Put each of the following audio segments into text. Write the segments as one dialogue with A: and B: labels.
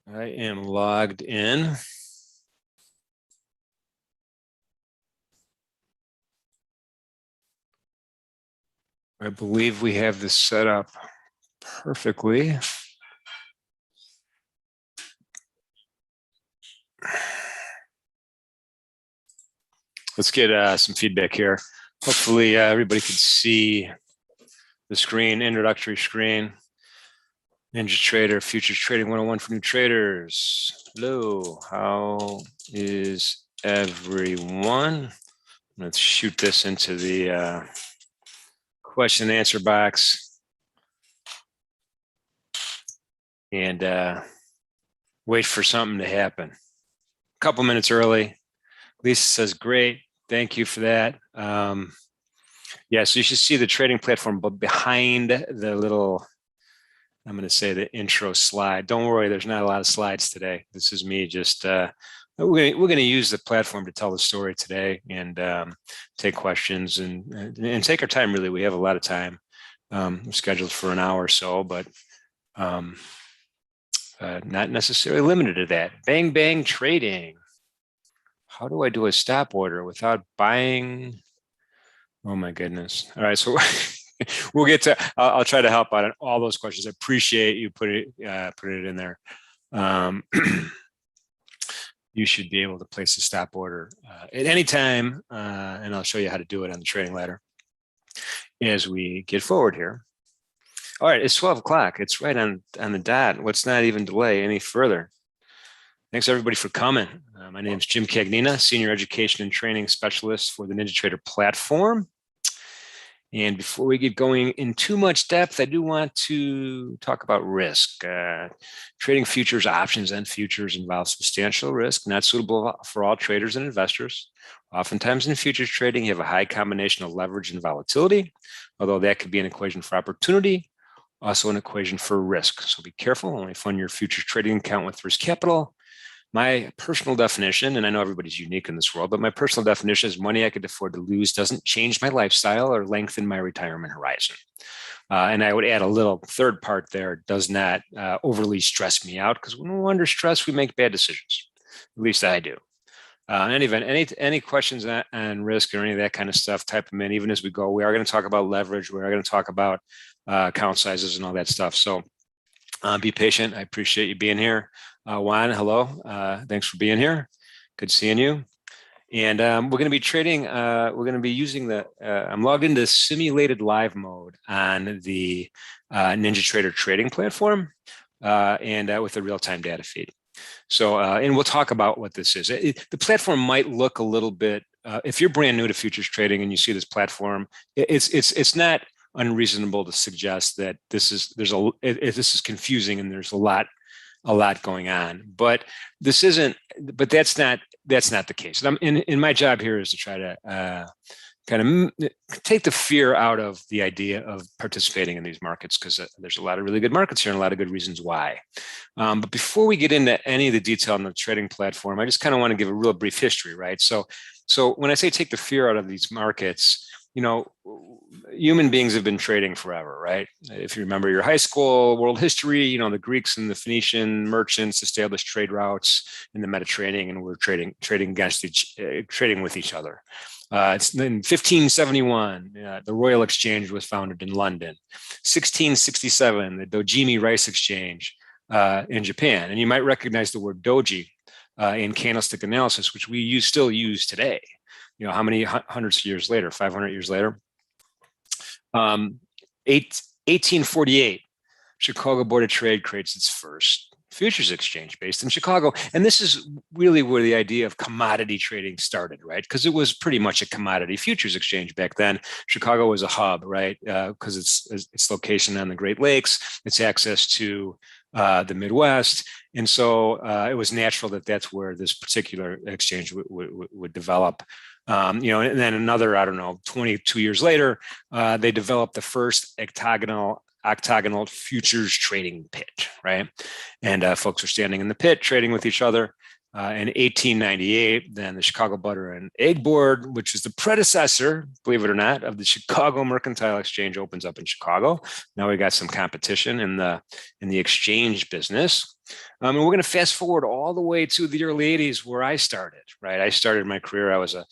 A: I am logged in. I believe we have this set up perfectly. Let's get some feedback here. Hopefully everybody can see the screen, introductory screen. NinjaTrader, Futures Trading 101 for new traders. Hello, how is everyone? Let's shoot this into the question and answer box and wait for something to happen. A couple minutes early. Lisa says, great, thank you for that. Yeah, so you should see the trading platform behind the little, I'm going to say the intro slide. Don't worry, there's not a lot of slides today. This is me just, we're going to use the platform to tell the story today and take questions and take our time, really. We have a lot of time. We're scheduled for an hour or so, but not necessarily limited to that. Bang, bang trading. How do I do a stop order without buying? Oh my goodness. All right, so we'll get to, I'll try to help out on all those questions. I appreciate you putting it in there. You should be able to place a stop order at any time, and I'll show you how to do it on the trading ladder as we get forward here. All right, it's 12 o'clock. It's right on the dot. Let's not even delay any further. Thanks everybody for coming. My name is Jim Cagnina, Senior Education and Training Specialist for the NinjaTrader platform. And before we get going in too much depth, I do want to talk about risk. Trading futures, options, and futures involves substantial risk, not suitable for all traders and investors. Oftentimes in futures trading, you have a high combination of leverage and volatility, although that could be an equation for opportunity, also an equation for risk. So be careful, only fund your futures trading account with risk capital. My personal definition, and I know everybody's unique in this world, but my personal definition is money I could afford to lose doesn't change my lifestyle or lengthen my retirement horizon. And I would add a little third part there, does not overly stress me out, because when we're under stress, we make bad decisions. At least I do. In any event, any questions on risk or any of that kind of stuff, type them in. Even as we go, we are going to talk about leverage. We are going to talk about account sizes and all that stuff. So be patient. I appreciate you being here. Juan, hello. Thanks for being here. Good seeing you. And we're going to be trading. We're going to be using I'm logged into simulated live mode on the NinjaTrader trading platform and with a real-time data feed. So, and we'll talk about what this is. The platform might look a little bit, if you're brand new to futures trading and you see this platform, it's not unreasonable to suggest that this is confusing and there's a lot going on, but that's not the case. And in my job here is to try to kind of take the fear out of the idea of participating in these markets, because there's a lot of really good markets here and a lot of good reasons why. But before we get into any of the detail on the trading platform, I just kind of want to give a real brief history, right? So when I say take the fear out of these markets, human beings have been trading forever, right? If you remember your high school world history, the Greeks and the Phoenician merchants established trade routes in the Mediterranean, and we're trading with each other. It's in 1571, the Royal Exchange was founded in London. 1667, the Dojimi Rice Exchange in Japan, and you might recognize the word doji in candlestick analysis, which we still use today. How many hundreds of years later? 500 years later. 1848, Chicago Board of Trade creates its first futures exchange based in Chicago. And this is really where the idea of commodity trading started, right? Because it was pretty much a commodity futures exchange back then. Chicago was a hub, right? Because its location on the Great Lakes, its access to the Midwest. And so it was natural that that's where this particular exchange would develop. And then another, 22 years later, they developed the first octagonal futures trading pit, right? And folks are standing in the pit trading with each other. In 1898, then the Chicago Butter and Egg Board, which is the predecessor, believe it or not, of the Chicago Mercantile Exchange, opens up in Chicago. Now we got some competition in the exchange business. And we're going to fast forward all the way to the early 80s where I started, right? I started my career, I was a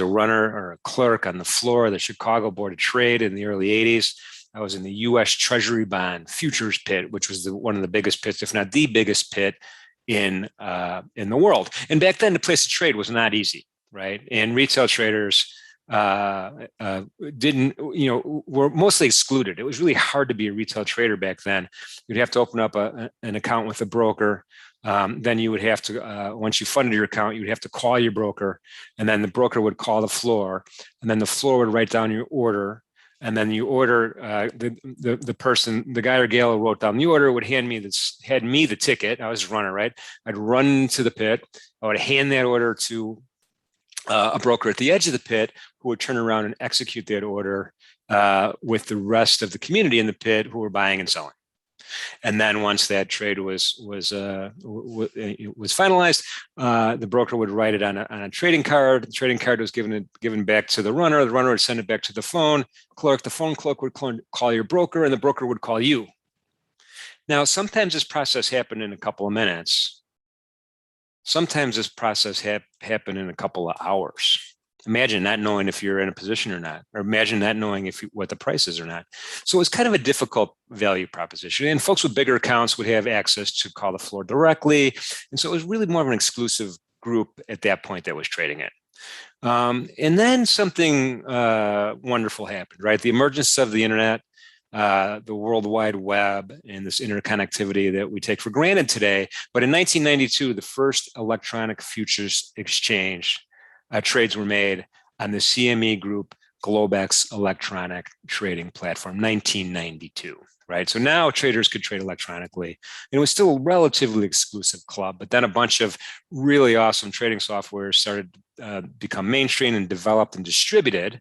A: runner or a clerk on the floor of the Chicago Board of Trade in the early 80s. I was in the U.S. Treasury bond futures pit, which was one of the biggest pits, if not the biggest pit in the world. And back then, the place to trade was not easy, right? And retail traders didn't, were mostly excluded. It was really hard to be a retail trader back then. You'd have to open up an account with a broker. Then you would have to, once you funded your account, you would have to call your broker, and then the broker would call the floor, and then the floor would write down your order. And then you order, the person, the guy or gal who wrote down the order would hand me the ticket. I was a runner, right? I'd run to the pit. I would hand that order to a broker at the edge of the pit, who would turn around and execute that order with the rest of the community in the pit who were buying and selling. And then once that trade was finalized, the broker would write it on a trading card. The trading card was given back to the runner. The runner would send it back to the phone clerk. The phone clerk would call your broker, and the broker would call you. Now, sometimes this process happened in a couple of minutes. Sometimes this process happened in a couple of hours. Imagine not knowing if you're in a position or not, or imagine not knowing what the price is or not. So it's kind of a difficult value proposition. And folks with bigger accounts would have access to call the floor directly. And so it was really more of an exclusive group at that point that was trading it. And then something wonderful happened, right? The emergence of the internet, the World Wide Web, and this interconnectivity that we take for granted today. But in 1992, the first electronic futures exchange trades were made on the CME Group Globex electronic trading platform, 1992, right? So now traders could trade electronically. And it was still a relatively exclusive club, but then a bunch of really awesome trading software started to become mainstream and developed and distributed.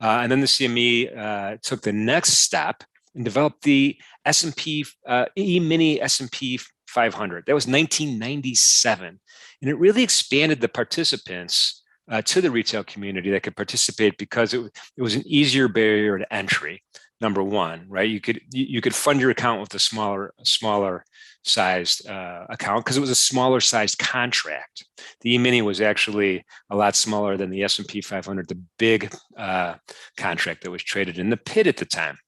A: And then the CME took the next step and developed the S&P E-mini S&P 500. That was 1997. And it really expanded the participants to the retail community that could participate because it was an easier barrier to entry. Number one, right? You could fund your account with a smaller sized account because it was a smaller sized contract. The E-mini was actually a lot smaller than the S&P 500, the big contract that was traded in the pit at the time.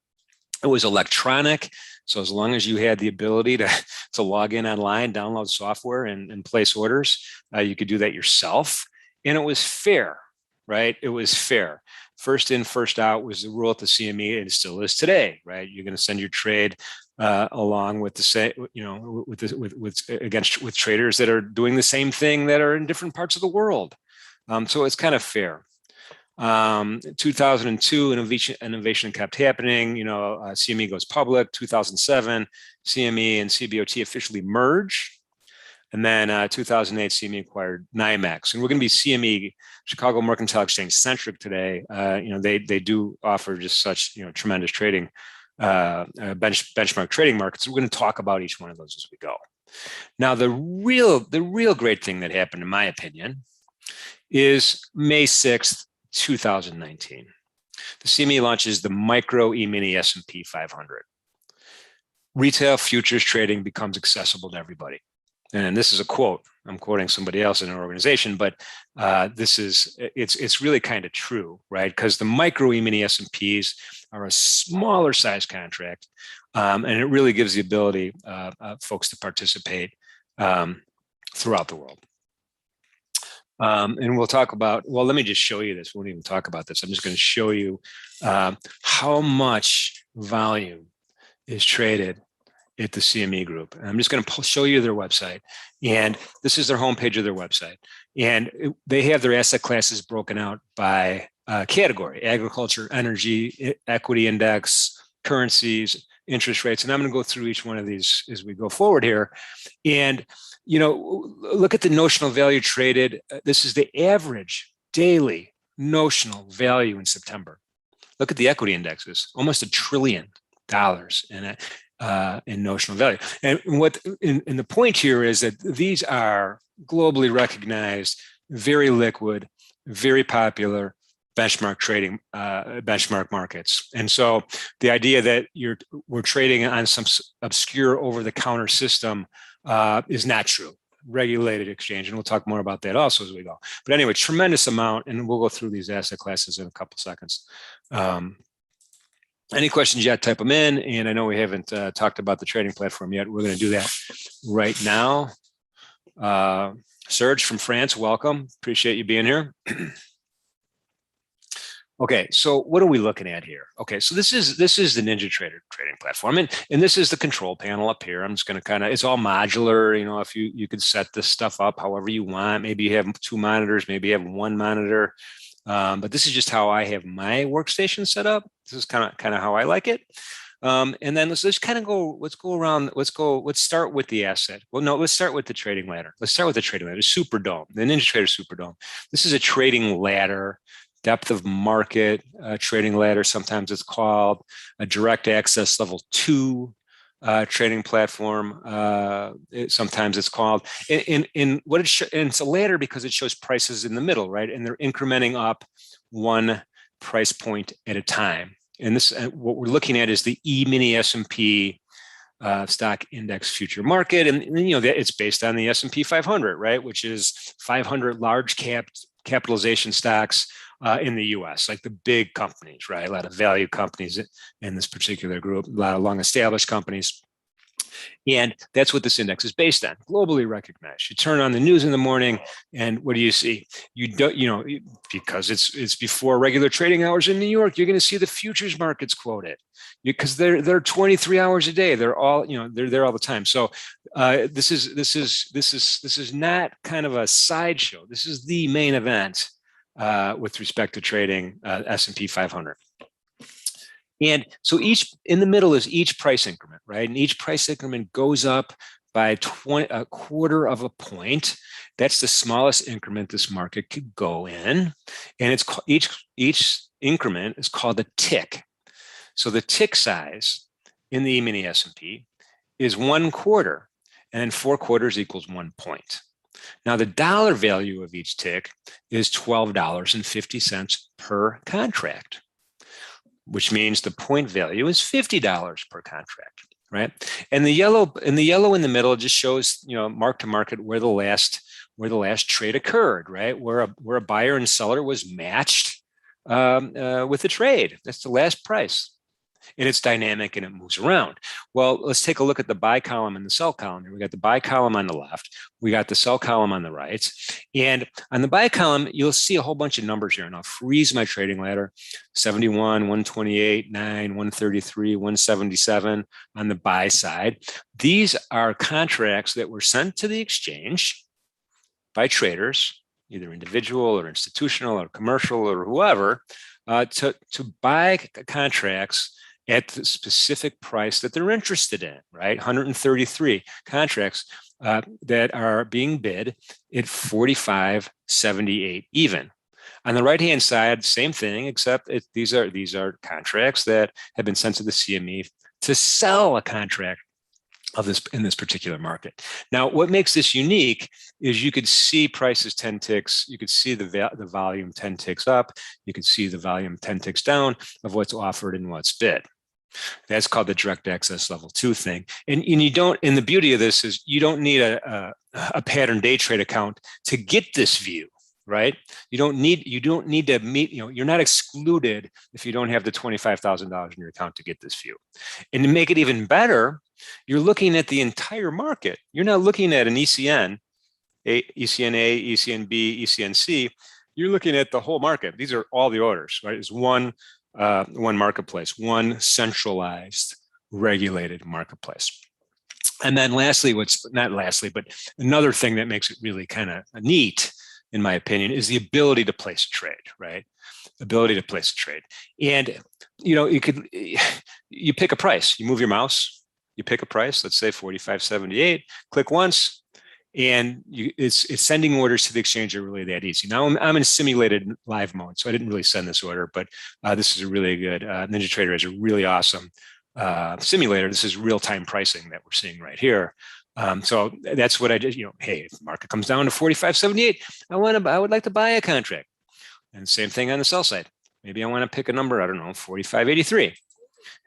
A: It was electronic. So as long as you had the ability to log in online, download software, and place orders, you could do that yourself. And it was fair, right? It was fair. First in, first out was the rule at the CME, and it still is today, right? You're going to send your trade along with with traders that are doing the same thing that are in different parts of the world. So it's kind of fair. 2002, innovation kept happening. CME goes public. 2007, CME and CBOT officially merge. And then 2008, CME acquired NYMEX. And we're going to be CME, Chicago Mercantile Exchange centric today. They do offer just such tremendous trading, benchmark trading markets. We're going to talk about each one of those as we go. Now, the real great thing that happened, in my opinion, is May 6th, 2019. The CME launches the Micro E-mini S&P 500. Retail futures trading becomes accessible to everybody. And this is a quote. I'm quoting somebody else in an organization, but it's really kind of true, right? Because the Micro E-mini S&Ps are a smaller size contract, and it really gives the ability folks to participate throughout the world. And we'll talk about, well, let me just show you this. We won't even talk about this. I'm just going to show you how much volume is traded at the CME Group. And I'm just going to show you their website. And this is their homepage of their website. And they have their asset classes broken out by category: agriculture, energy, equity index, currencies, interest rates. And I'm going to go through each one of these as we go forward here. And look at the notional value traded. This is the average daily notional value in September. Look at the equity indexes, almost $1 trillion in notional value. And the point here is that these are globally recognized, very liquid, very popular benchmark trading, benchmark markets. And so the idea that we're trading on some obscure over-the-counter system is not true. Regulated exchange, and we'll talk more about that also as we go. But anyway, tremendous amount, and we'll go through these asset classes in a couple seconds. Any questions yet, type them in. And I know we haven't talked about the trading platform yet. We're going to do that right now. Serge from France, welcome. Appreciate you being here. Okay, so what are we looking at here? Okay, so this is the NinjaTrader trading platform, and this is the control panel up here. I'm just going to it's all modular. You know, if you could set this stuff up however you want. Maybe you have 2 monitors, maybe you have 1 monitor, but this is just how I have my workstation set up. This is kind of how I like it. And then let's kind of go. Let's go around. Let's start with the asset. Well, no, let's start with the trading ladder. Let's start with the trading ladder. Superdome, the NinjaTrader Superdome. This is a trading ladder. Depth of market trading ladder, sometimes it's called a direct access level 2 trading platform. Sometimes it's called. In what and it's a ladder because it shows prices in the middle, right? And they're incrementing up 1 price point at a time. And this, what we're looking at is the E-mini S&P stock index future market, and you know it's based on the S&P 500, right? Which is 500 large capitalization stocks in the U.S., like the big companies, right? A lot of value companies in this particular group, a lot of long-established companies. And that's what this index is based on, globally recognized. You turn on the news in the morning, and what do you see? You don't, you know, because it's before regular trading hours in New York, you're going to see the futures markets quoted because they're 23 hours a day. They're all, you know, they're there all the time. So this is not kind of a sideshow. This is the main event with respect to trading S&P 500. And so in the middle is each price increment, right? And each price increment goes up by a quarter of a point. That's the smallest increment this market could go in. And it's each increment is called a tick. So the tick size in the E-mini S&P is 1 quarter, and then 4 quarters equals 1 point. Now the dollar value of each tick is $12.50 per contract, which means the point value is $50 per contract, right? And the yellow in the middle just shows, you know, mark to market where the last trade occurred, right? Where a buyer and seller was matched with the trade. That's the last price. And it's dynamic and it moves around. Well, let's take a look at the buy column and the sell column. We got the buy column on the left. We got the sell column on the right. And on the buy column, you'll see a whole bunch of numbers here. And I'll freeze my trading ladder. 71, 128, 9, 133, 177 on the buy side. These are contracts that were sent to the exchange by traders, either individual or institutional or commercial or whoever, to buy contracts at the specific price that they're interested in, right? 133 contracts that are being bid at 45.78 even. On the right-hand side, same thing, except these are contracts that have been sent to the CME to sell a contract of this in this particular market. Now, what makes this unique is you could see prices 10 ticks. You could see the volume 10 ticks up. You could see the volume 10 ticks down of what's offered and what's bid. That's called the direct access level 2 thing. And you don't. And the beauty of this is you don't need a pattern day trade account to get this view. Right? You don't need to meet, you know, you're not excluded if you don't have the $25,000 in your account to get this view. And to make it even better, you're looking at the entire market. You're not looking at an ECN, ECNA, ECNB, ECNC. You're looking at the whole market. These are all the orders, right? It's one marketplace, one centralized regulated marketplace. And then lastly, but another thing that makes it really kind of neat, in my opinion, is the ability to place a trade, right? Ability to place a trade. And, you know, you pick a price, you move your mouse, you pick a price, let's say 45.78, click once, and it's sending orders to the exchange are really that easy. Now I'm in simulated live mode, so I didn't really send this order, but this is a really good, NinjaTrader is a really awesome simulator. This is real-time pricing that we're seeing right here. So that's what I did. Hey, if the market comes down to 45.78, I would like to buy a contract. And same thing on the sell side. Maybe I want to pick a number, I don't know, 45.83.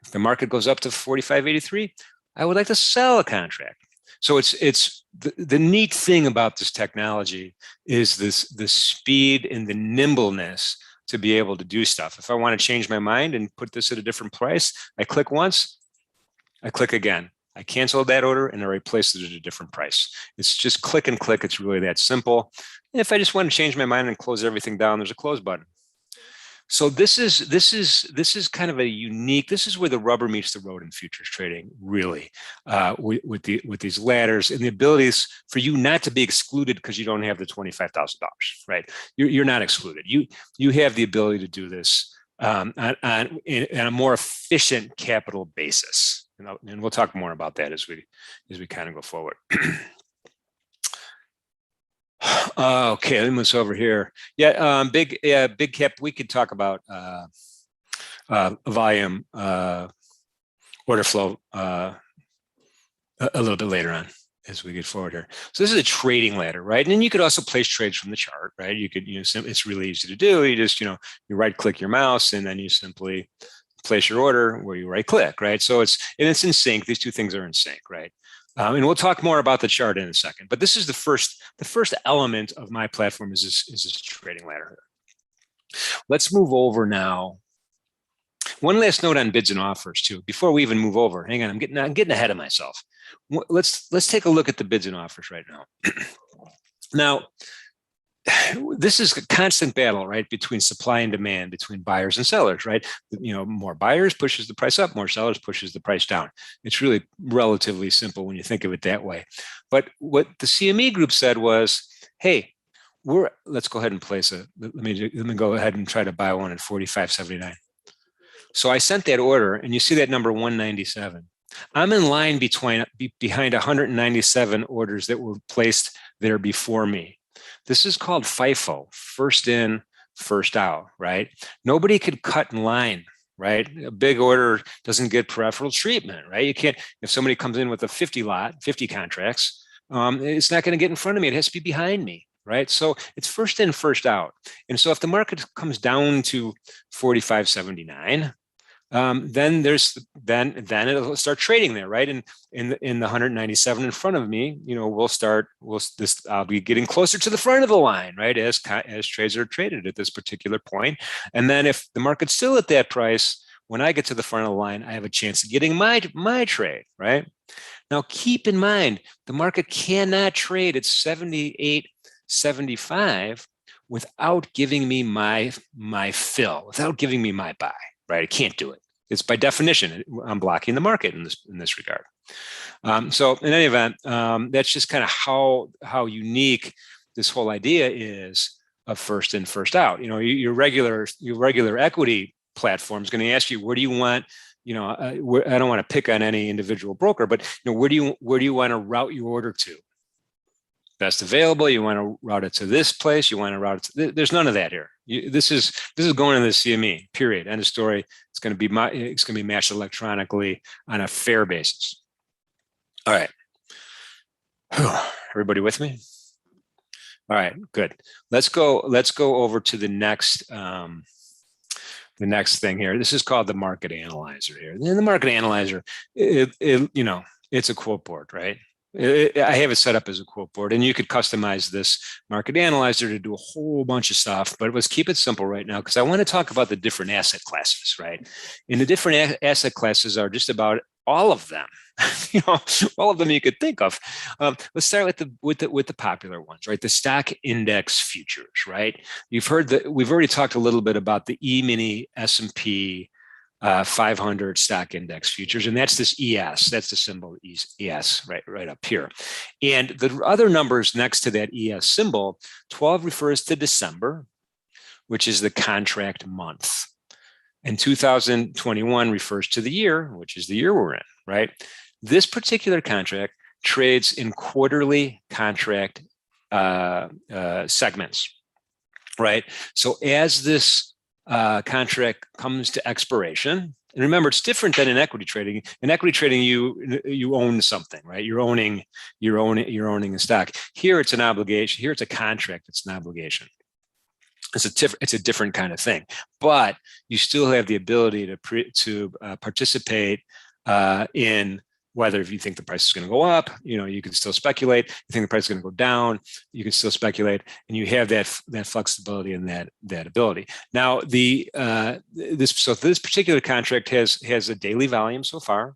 A: If the market goes up to 45.83, I would like to sell a contract. So it's the neat thing about this technology is the speed and the nimbleness to be able to do stuff. If I want to change my mind and put this at a different price, I click once, I click again. I cancel that order and I replace it at a different price. It's just click and click. It's really that simple. And if I just want to change my mind and close everything down, there's a close button. So this is kind of a unique. This is where the rubber meets the road in futures trading, really, with these ladders and the abilities for you not to be excluded because you don't have the $25,000, right? You're not excluded. You have the ability to do this on a more efficient capital basis, and we'll talk more about that as we kind of go forward. Okay, let me move over here. Yeah, big cap. We could talk about volume, order flow a little bit later on as we get forward here. So this is a trading ladder, right? And then you could also place trades from the chart, right? You could, it's really easy to do. You just, you right click your mouse and then you simply place your order where you right click, right? So it's in sync. These two things are in sync, right? And we'll talk more about the chart in a second, but this is the first element of my platform is this trading ladder. Let's move over now. One last note on bids and offers too, before we even move over. Hang on, I'm getting ahead of myself. Let's take a look at the bids and offers right now. Now, this is a constant battle, right, between supply and demand, between buyers and sellers, right? More buyers pushes the price up, more sellers pushes the price down. It's really relatively simple when you think of it that way. But what the CME group said was, hey, let's go ahead and place let me go ahead and try to buy one at 45.79. So I sent that order, and you see that number 197. I'm in line behind 197 orders that were placed there before me. This is called FIFO, first in, first out, right? Nobody could cut in line, right? A big order doesn't get preferential treatment, right? You can't, if somebody comes in with a 50 contracts, it's not going to get in front of me. It has to be behind me, right? So it's first in, first out. And so if the market comes down to 45.79, then it'll start trading there, right? And in the 197 in front of me, I'll be getting closer to the front of the line, right? As trades are traded at this particular point. And then if the market's still at that price, when I get to the front of the line, I have a chance of getting my trade, right? Now, keep in mind, the market cannot trade at 78.75 without giving me my fill, without giving me my buy. Right, I can't do it. It's by definition, I'm blocking the market in this regard. So in any event, that's just kind of how unique this whole idea is of first in, first out. Your regular equity platform is going to ask you, where do you want? I don't want to pick on any individual broker, but where do you want to route your order to? Best available. You want to route it to this place. You want to route it to. There's none of that here. This is going to the CME. Period. End of story. It's going to be matched electronically on a fair basis. All right. Everybody with me? All right. Good. Let's go over to the next thing here. This is called the market analyzer here. And the market analyzer, it's a quote board, right? I have it set up as a quote board, and you could customize this market analyzer to do a whole bunch of stuff, but let's keep it simple right now because I want to talk about the different asset classes, right? And the different asset classes are just about all of them, all of them you could think of. Let's start with the popular ones, right? The stock index futures, right? You've heard that we've already talked a little bit about the E-mini S&P 500 stock index futures, and that's this ES. That's the symbol ES right up here. And the other numbers next to that ES symbol, 12 refers to December, which is the contract month. And 2021 refers to the year, which is the year we're in, right? This particular contract trades in quarterly contract segments, right? So as this contract comes to expiration, And remember, it's different than in equity trading. In equity trading, you own something, right? You're owning a stock. Here, it's an obligation. Here, it's a contract. It's an obligation. It's a different kind of thing, but you still have the ability to participate in whether if you think the price is going to go up, you can still speculate. You think the price is going to go down, you can still speculate, and you have that flexibility and that ability. Now, this particular contract has a daily volume so far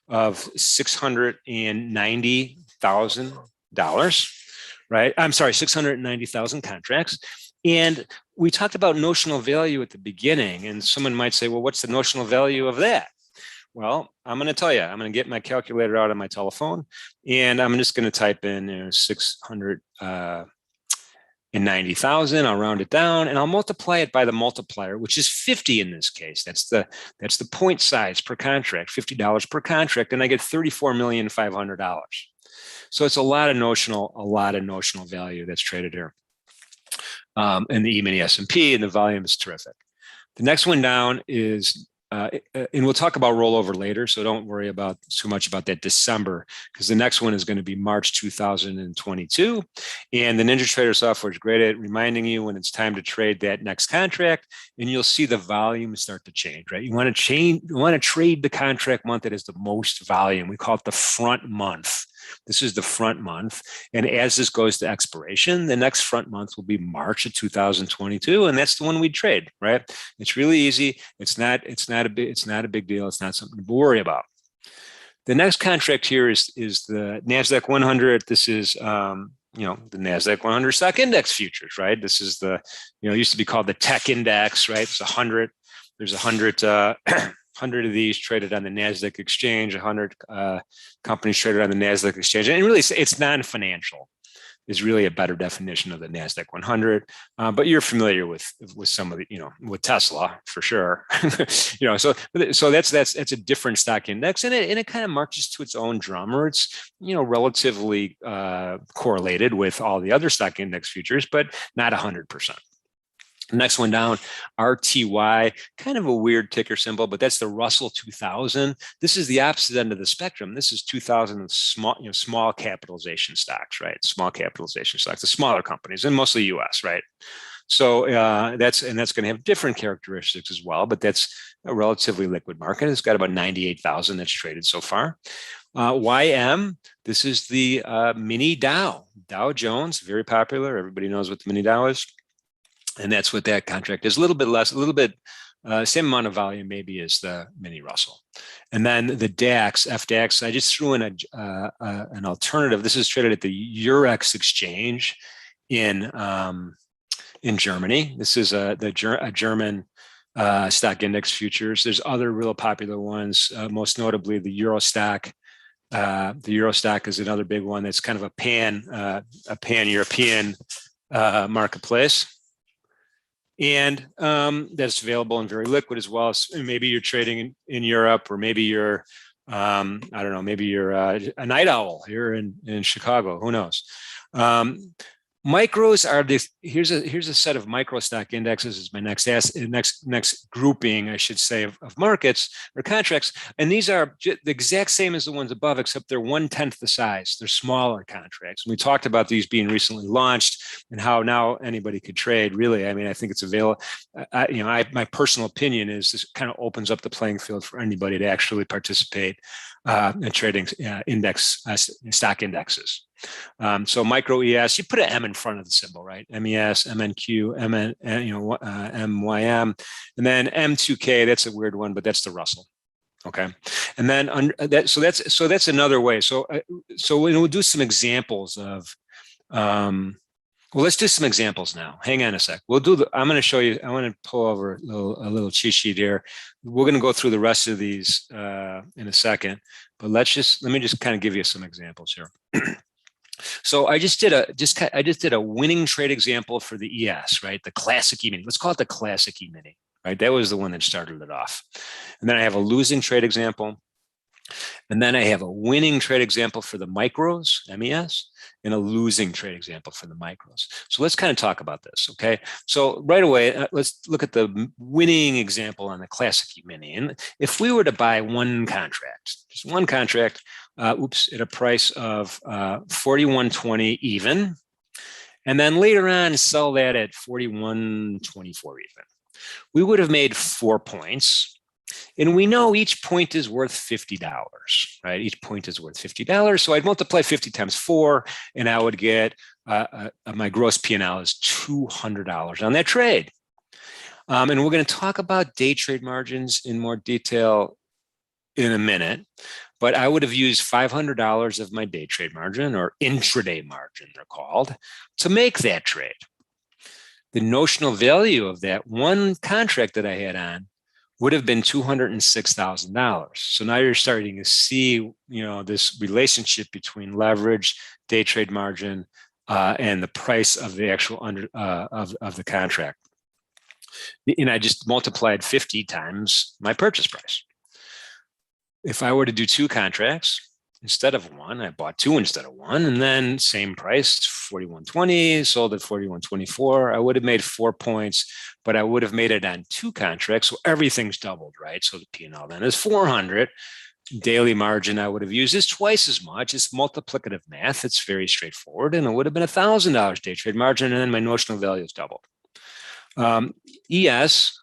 A: of $690,000, right? I'm sorry, 690,000 contracts. And we talked about notional value at the beginning, and someone might say, well, what's the notional value of that? Well, I'm going to tell you. I'm going to get my calculator out on my telephone, and I'm just going to type in 690,000. I'll round it down, and I'll multiply it by the multiplier, which is 50 in this case. That's the point size per contract, $50 per contract, and I get $34,500,000. So it's a lot of notional value that's traded here. And the E-mini S&P, and the volume is terrific. The next one down is, and we'll talk about rollover later, so don't worry about too much about that December, because the next one is going to be March 2022. And the NinjaTrader software is great at reminding you when it's time to trade that next contract, and you'll see the volume start to change, right? You want to trade the contract month that has the most volume. We call it the front month. This is the front month. And as this goes to expiration, the next front month will be March of 2022. And that's the one we trade, right? It's really easy. It's not a big deal. It's not something to worry about. The next contract here is the NASDAQ 100. This is, the NASDAQ 100 stock index futures, right? This is it used to be called the tech index, right? It's 100. There's 100 of these traded on the NASDAQ exchange, 100 companies traded on the NASDAQ exchange. And really, it's non-financial is really a better definition of the NASDAQ 100. But you're familiar with some of the, with Tesla for sure. So that's a different stock index, and it kind of marches to its own drummer. It's, relatively correlated with all the other stock index futures, but not 100%. Next one down, RTY, kind of a weird ticker symbol, but that's the Russell 2000. This is the opposite end of the spectrum. This is 2000 small capitalization stocks, right? Small capitalization stocks, the smaller companies, and mostly U.S., right? So that's going to have different characteristics as well, but that's a relatively liquid market. It's got about 98,000 that's traded so far. YM, this is the mini Dow Jones, very popular. Everybody knows what the mini Dow is. And that's what that contract is. A little bit less, same amount of volume maybe as the mini Russell. And then the DAX, FDAX, I just threw in an alternative. This is traded at the Eurex exchange in Germany. This is a German stock index futures. There's other real popular ones, most notably the Eurostock. The Eurostock is another big one that's kind of a pan-European marketplace. And that's available and very liquid as well. So maybe you're trading in Europe, or maybe you're, maybe you're a night owl here in Chicago. Who knows? Micros are here's a set of micro stock indexes is my next grouping, I should say, of markets or contracts. And these are the exact same as the ones above, except they're 1/10 the size. They're smaller contracts. And we talked about these being recently launched and how now anybody could trade. Really, I mean, I think it's available. My personal opinion is this kind of opens up the playing field for anybody to actually participate in trading stock indexes. So micro ES, you put an M in front of the symbol, right? MES, MNQ, MYM, and then M2K. That's a weird one, but that's the Russell. Okay, and then so that's another way. So we'll do some examples of. Well, let's do some examples now. Hang on a sec. I'm going to show you. I want to pull over a little cheat sheet here. We're going to go through the rest of these in a second, but let me just kind of give you some examples here. So I just did a winning trade example for the ES, right? The classic E-mini. Let's call it the classic E-mini, right? That was the one that started it off. And then I have a losing trade example. And then I have a winning trade example for the micros, MES, and a losing trade example for the micros. So let's kind of talk about this, okay? So right away, let's look at the winning example on the Classic E-mini. And if we were to buy one contract, just one contract, at a price of 41.20 even, and then later on sell that at 41.24 even, we would have made 4 points. And we know each point is worth $50, right? Each point is worth $50. So I'd multiply 50 times 4, and I would get my gross P&L is $200 on that trade. And we're going to talk about day trade margins in more detail in a minute. But I would have used $500 of my day trade margin, or intraday margin, they're called, to make that trade. The notional value of that one contract that I had on would have been $206,000. So now you're starting to see, this relationship between leverage, day trade margin, and the price of the actual of the contract. And I just multiplied 50 times my purchase price. If I were to do 2 contracts instead of 1, I bought 2 instead of 1, and then same price, 41.20, sold at 41.24. I would have made 4 points, but I would have made it on 2 contracts. So everything's doubled, right? So the P&L then is 400. Daily margin I would have used is twice as much. It's multiplicative math. It's very straightforward, and it would have been $1,000 day trade margin, and then my notional value is doubled. ES,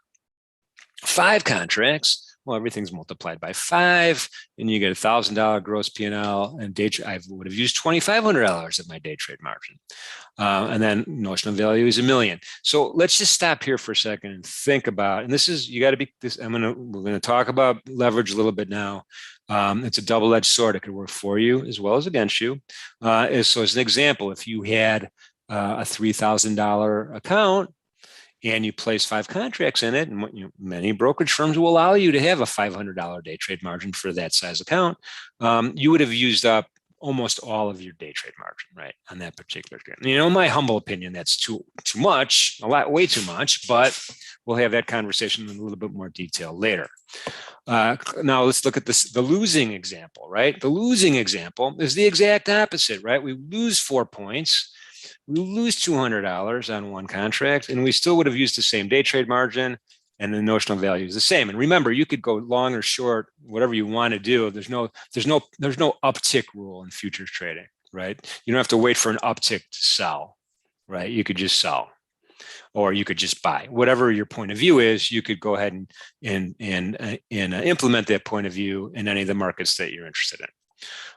A: 5 contracts. Well, everything's multiplied by 5, and you get $1,000 gross P&L. And day trade, I would have used $2,500 of my day trade margin, and then notional value is $1 million. So let's just stop here for a second and think about. And this is, you got to be this. We're gonna talk about leverage a little bit now. It's a double-edged sword. It could work for you as well as against you. So as an example, if you had a $3,000 account, and you place 5 contracts in it, and many brokerage firms will allow you to have a $500 day trade margin for that size account, you would have used up almost all of your day trade margin, right, on that particular game. In my humble opinion, that's too much, way too much, but we'll have that conversation in a little bit more detail later. Now let's look at the losing example, right? The losing example is the exact opposite, right? We lose 4 points. We lose $200 on one contract, and we still would have used the same day trade margin, and the notional value is the same. And remember, you could go long or short, whatever you want to do. There's no uptick rule in futures trading, right? You don't have to wait for an uptick to sell, right? You could just sell, or you could just buy. Whatever your point of view is, you could go ahead and implement that point of view in any of the markets that you're interested in.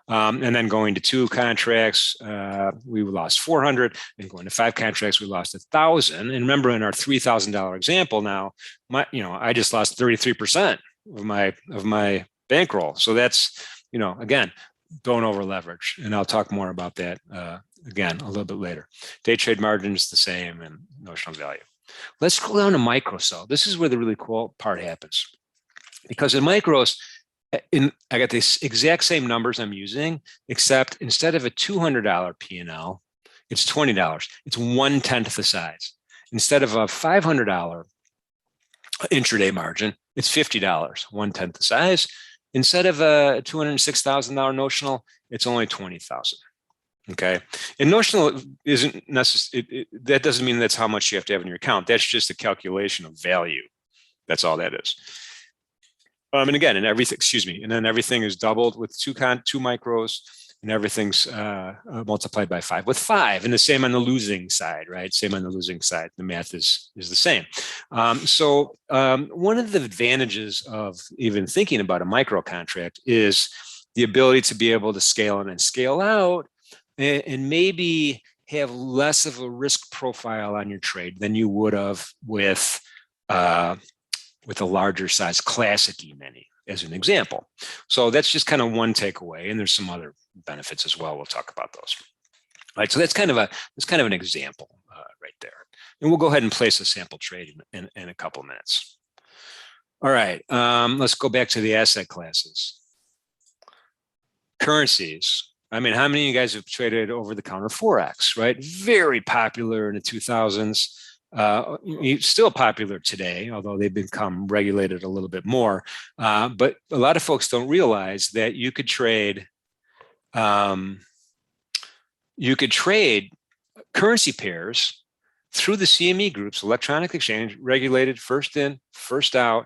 A: And then going to 2 contracts, we lost 400, and going to 5 contracts, we lost 1,000. And remember, in our $3,000 example, now I just lost 33% of my bankroll. So that's, again, don't over leverage, and I'll talk more about that again a little bit later. Day trade margin is the same, and notional value. Let's go down to micros. So this is where the really cool part happens, because in micros, I got the exact same numbers I'm using, except instead of a $200 P&L, it's $20. It's 1/10 the size. Instead of a $500 intraday margin, it's $50, 1/10 the size. Instead of a $206,000 notional, it's only $20,000. Okay, and notional isn't necessary. That doesn't mean that's how much you have to have in your account. That's just a calculation of value. That's all that is. And again, and then everything is doubled with two micros, and everything's multiplied by 5 with 5, and the same on the losing side, right? Same on the losing side. The math is the same. So one of the advantages of even thinking about a micro contract is the ability to be able to scale in and scale out, and maybe have less of a risk profile on your trade than you would have with a larger size classic E-mini, as an example. So that's just kind of one takeaway, and there's some other benefits as well. We'll talk about those. All right, so that's kind of an example right there, and we'll go ahead and place a sample trade in a couple of minutes. All right, let's go back to the asset classes. Currencies. I mean, how many of you guys have traded over-the-counter Forex, right? Very popular in the 2000s. still popular today, although they've become regulated a little bit more. But a lot of folks don't realize that you could trade currency pairs through the CME groups, electronic exchange, regulated, first in, first out.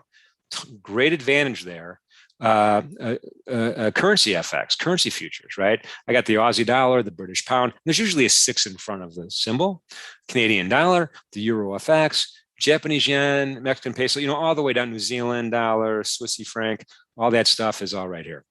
A: Great advantage there. Currency FX, currency futures, right? I got the Aussie dollar, the British pound. There's usually a 6 in front of the symbol. Canadian dollar, the Euro FX, Japanese yen, Mexican peso, all the way down New Zealand dollar, Swissy franc, all that stuff is all right here.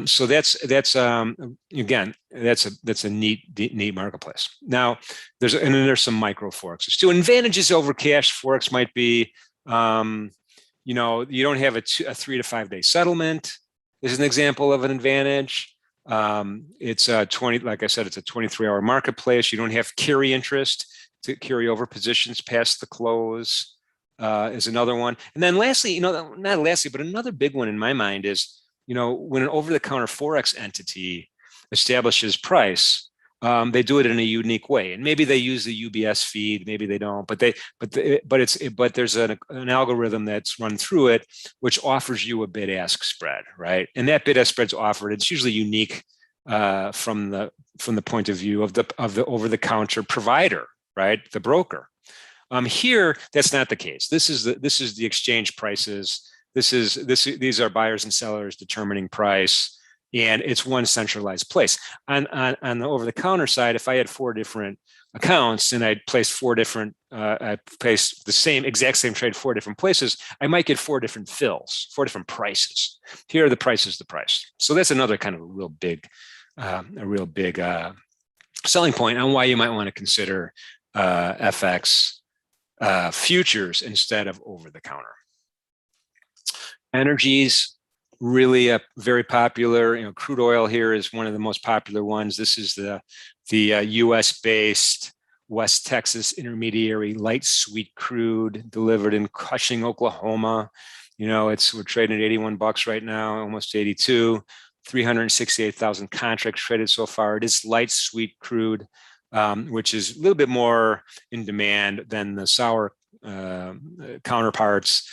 A: So that's again, that's a neat marketplace. Now there's some micro forexes too. Advantages over cash forex might be, you don't have a 3 to 5 day settlement is an example of an advantage. It's a 20, like I said, it's a 23-hour marketplace. You don't have carry interest to carry over positions past the close is another one. And then lastly, not lastly, but another big one in my mind is, when an over-the-counter forex entity establishes price, they do it in a unique way, and maybe they use the UBS feed, maybe they don't, but there's an algorithm that's run through it, which offers you a bid-ask spread, right? And that bid-ask spread's offered. It's usually unique from the point of view of the over-the-counter provider, right? The broker. Here, that's not the case. This is the exchange prices. These are buyers and sellers determining price, and it's one centralized place. On the over-the-counter side, if I had 4 different accounts and I placed I placed the exact same trade 4 different places, I might get 4 different fills, 4 different prices. Here, the price is the price. So that's another kind of a real big selling point on why you might want to consider FX futures instead of over-the-counter. Energies, really very popular. Crude oil here is one of the most popular ones. This is the U.S.-based West Texas Intermediary light sweet crude delivered in Cushing, Oklahoma. We're trading at $81 right now, almost 82. 368,000 contracts traded so far. It is light sweet crude, which is a little bit more in demand than the sour counterparts.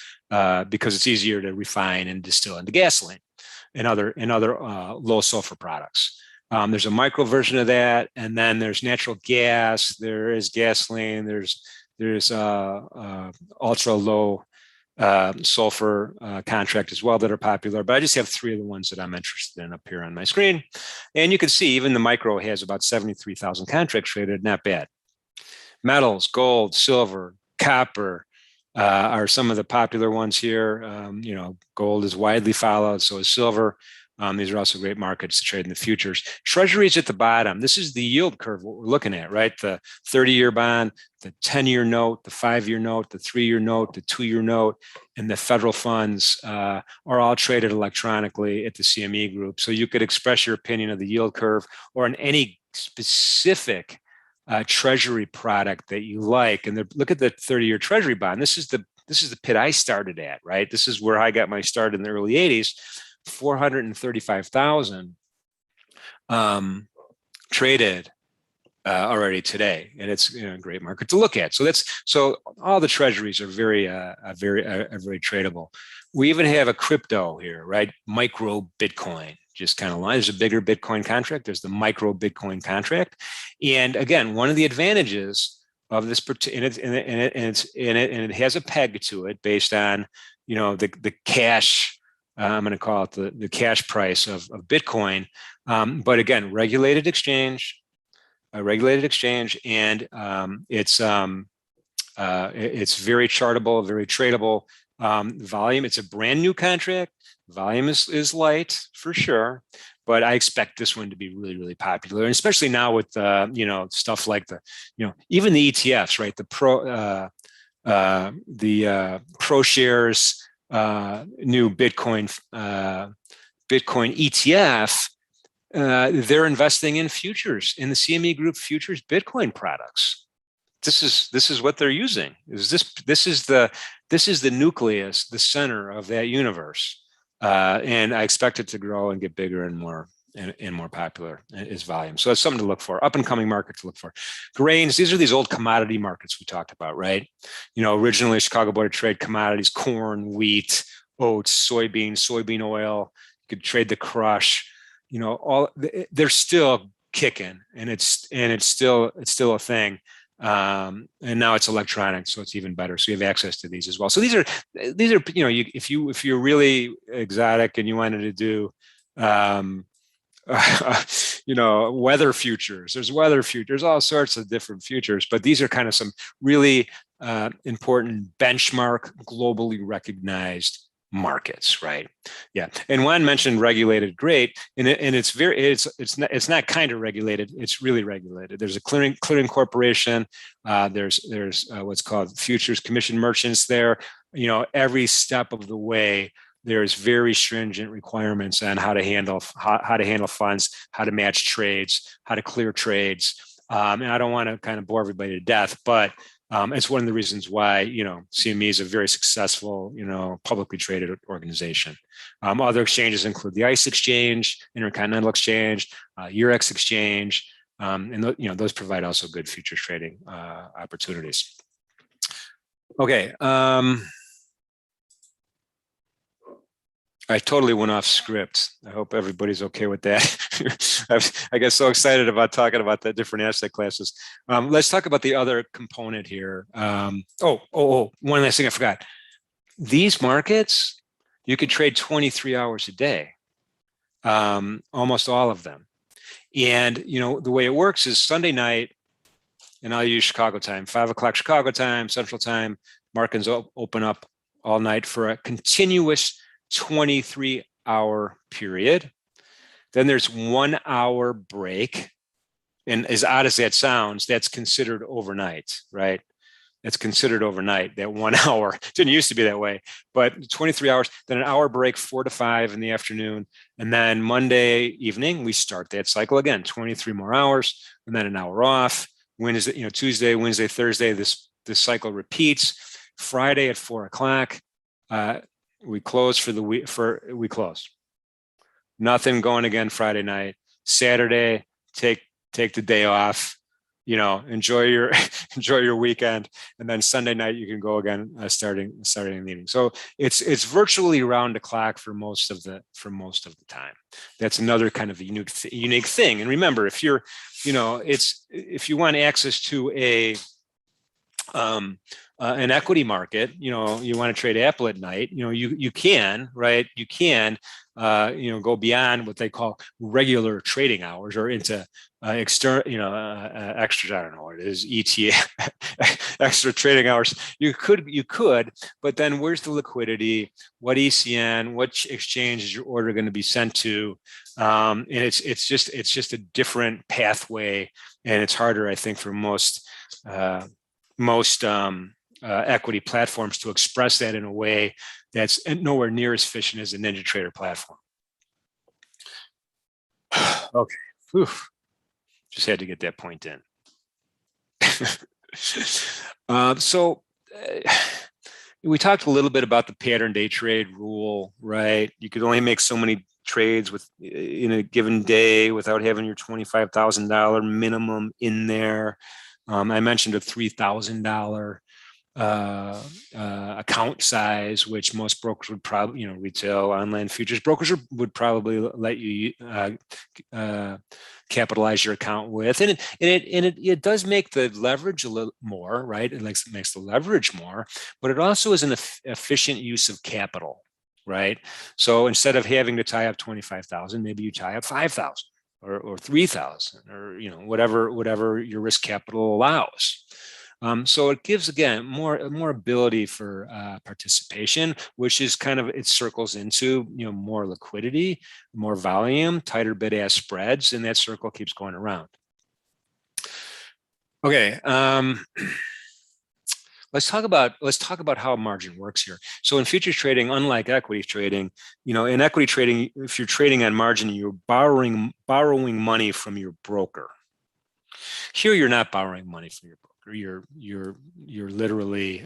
A: Because it's easier to refine and distill into gasoline and other low sulfur products. There's a micro version of that, and then there's natural gas. There is gasoline. There's ultra low sulfur contract as well that are popular. But I just have 3 of the ones that I'm interested in up here on my screen, and you can see even the micro has about 73,000 contracts traded. Not bad. Metals, gold, silver, copper. Are some of the popular ones here. Gold is widely followed, so is silver. These are also great markets to trade in the futures. Treasuries at the bottom. This is the yield curve, what we're looking at, right? The 30-year bond, the 10-year note, the 5-year note, the 3-year note, the 2-year note, and the federal funds are all traded electronically at the CME group. So you could express your opinion of the yield curve or on any specific treasury product that you like, and look at the 30-year treasury bond. This is the pit I started at, right? This is where I got my start in the early 80s. 435,000 traded already today, and it's a great market to look at. So all the treasuries are very tradable. We even have a crypto here, right? Micro Bitcoin. Just kind of there's a bigger Bitcoin contract. There's the micro Bitcoin contract, and again, one of the advantages of this, and it has a peg to it based on the cash. I'm going to call it the cash price of Bitcoin, but again, regulated exchange, and it's very chartable, very tradable. Volume. It's a brand new contract. Volume is light for sure, but I expect this one to be really, really popular, and especially now with stuff like even the ETFs, right? The Pro Shares new Bitcoin ETF. They're investing in futures, in the CME Group futures Bitcoin products. This is what they're using. This is the nucleus, the center of that universe, and I expect it to grow and get bigger and more and more popular is volume. So that's something to look for. Up and coming market to look for. Grains, these are these old commodity markets we talked about, right? Originally Chicago Board of Trade commodities, corn, wheat, oats, soybean oil. You could trade the crush. They're still kicking, and it's still a thing. And now it's electronic, so it's even better. So you have access to these as well. So these are if you're really exotic and you wanted to do weather futures, there's weather futures, all sorts of different futures, but these are kind of some really important benchmark, globally recognized markets, right? Yeah. And Juan mentioned regulated, great, and it's not kind of regulated, it's really regulated. There's a clearing corporation. There's what's called futures commission merchants there. Every step of the way there's very stringent requirements on how to handle funds, how to match trades, how to clear trades. And I don't want to kind of bore everybody to death, but it's one of the reasons why CME is a very successful publicly traded organization. Other exchanges include the ICE Exchange, Intercontinental Exchange, Eurex Exchange, and those provide also good futures trading opportunities. Okay. I totally went off script. I hope everybody's okay with that. I get so excited about talking about the different asset classes. Let's talk about the other component here. One last thing I forgot. These markets, you could trade 23 hours a day, almost all of them. And, the way it works is Sunday night, and I'll use Chicago time, 5 o'clock Chicago time, Central time, markets open up all night for a continuous 23-hour period. Then there's 1 hour break. And as odd as that sounds, that's considered overnight, right? That's considered overnight, that 1 hour. It didn't used to be that way, but 23 hours, then an hour break, 4 to 5 in the afternoon. And then Monday evening, we start that cycle again, 23 more hours, and then an hour off. Wednesday, Tuesday, Wednesday, Thursday, this cycle repeats. Friday at 4 o'clock, we close for the week. We close. Nothing going again Friday night. Saturday, take the day off. Enjoy your weekend, and then Sunday night you can go again, starting in the evening. So it's virtually round the clock for most of the time. That's another kind of unique thing. And remember, if you're, if you want access to an equity market, you want to trade Apple at night, you can, right? You can, go beyond what they call regular trading hours or into extra, I don't know what it is, ETA, extra trading hours. You could, but then where's the liquidity? What ECN? What exchange is your order going to be sent to? And it's just a different pathway, and it's harder, I think, for most equity platforms to express that in a way that's nowhere near as efficient as a NinjaTrader platform. Okay. Whew. Just had to get that point in. We talked a little bit about the pattern day trade rule, right? You could only make so many trades in a given day without having your $25,000 minimum in there. I mentioned a $3,000 account size, which most brokers would probably, retail online futures brokers would probably let you capitalize your account with, and it does make the leverage a little more, right? It makes the leverage more, but it also is an efficient use of capital, right? So instead of having to tie up 25,000, maybe you tie up 5,000 or 3,000, or whatever your risk capital allows. So it gives, again, more ability for participation, which is it circles into more liquidity, more volume, tighter bid-ask spreads, and that circle keeps going around. Okay, let's talk about how margin works here. So in futures trading, unlike equity trading, in equity trading, if you're trading on margin, you're borrowing money from your broker. Here, you're not borrowing money from your broker. You're literally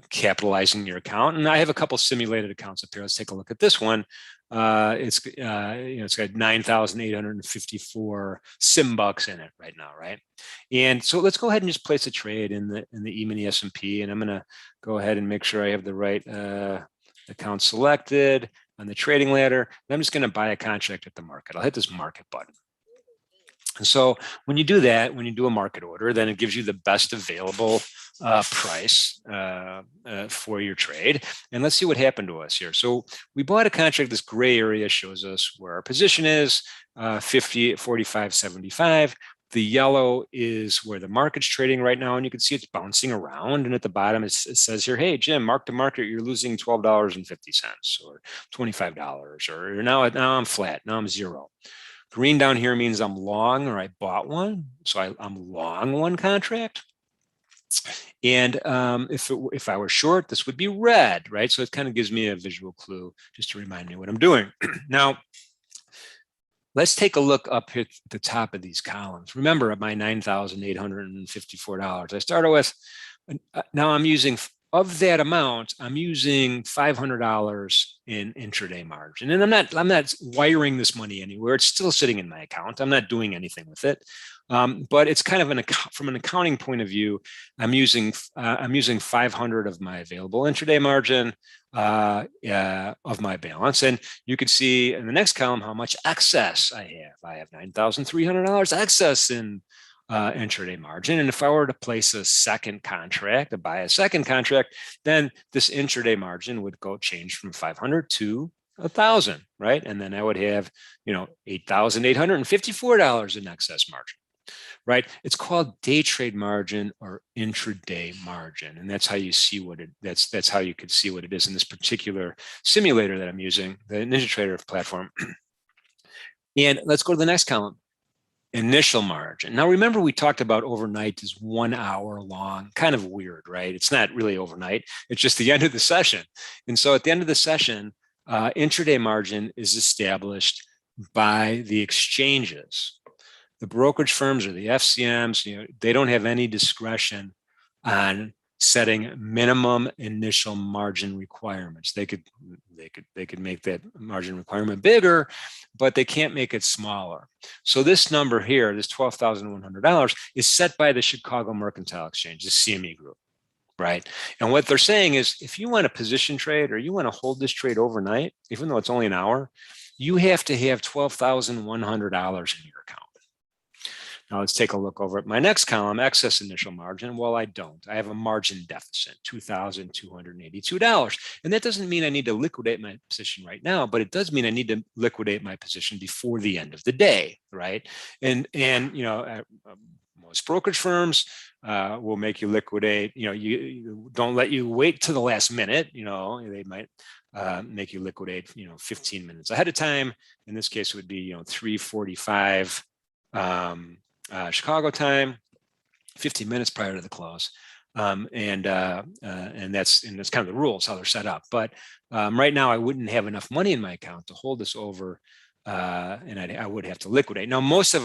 A: capitalizing your account. And I have a couple simulated accounts up here. Let's take a look at this one. It's got 9,854 sim bucks in it right now, right? And so let's go ahead and just place a trade in the E-mini S&P, and I'm going to go ahead and make sure I have the right account selected on the trading ladder. And I'm just going to buy a contract at the market. I'll hit this market button. And so when you do that, when you do a market order, then it gives you the best available price for your trade. And let's see what happened to us here. So we bought a contract. This gray area shows us where our position is, 50, 45, 75. The yellow is where the market's trading right now, and you can see it's bouncing around. And at the bottom, it says here, hey, Jim, mark to market, you're losing $12.50 or $25, or now I'm flat, now I'm zero. Green down here means I'm long, or I bought one. So I'm long one contract. And if I were short, this would be red, right? So it kind of gives me a visual clue just to remind me what I'm doing. Now, let's take a look up here at the top of these columns. Remember, at my $9,854, I started with, now I'm using, of that amount, I'm using $500 in intraday margin. And I'm not wiring this money anywhere. It's still sitting in my account. I'm not doing anything with it. But it's kind of from an accounting point of view, I'm using 500 of my available intraday margin of my balance. And you can see in the next column how much excess I have. I have $9,300 excess in intraday margin. And if I were to place a second contract, to buy a second contract, then this intraday margin would change from 500 to 1,000, right? And then I would have, $8,854 in excess margin, right? It's called day trade margin or intraday margin, and that's how you see that's how you could see what it is in this particular simulator that I'm using, the NinjaTrader platform. And let's go to the next column. Initial margin. Now, remember, we talked about overnight is 1 hour long, kind of weird, right? It's not really overnight. It's just the end of the session. And so at the end of the session, intraday margin is established by the exchanges. The brokerage firms or the FCMs, they don't have any discretion on setting minimum initial margin requirements. They could make that margin requirement bigger, but they can't make it smaller. So this number here, this $12,100, is set by the Chicago Mercantile Exchange, the CME group, right? And what they're saying is, if you want a position trade or you want to hold this trade overnight, even though it's only an hour, you have to have $12,100 in your account. Now let's take a look over at my next column, excess initial margin. Well, I don't. I have a margin deficit, $2,282. And that doesn't mean I need to liquidate my position right now, but it does mean I need to liquidate my position before the end of the day, right? And most brokerage firms will make you liquidate. You don't let you wait to the last minute. They might make you liquidate, 15 minutes ahead of time. In this case, it would be, 3:45. Chicago time, 15 minutes prior to the close, and that's kind of the rules how they're set up. But right now, I wouldn't have enough money in my account to hold this over, and I would have to liquidate. Now, not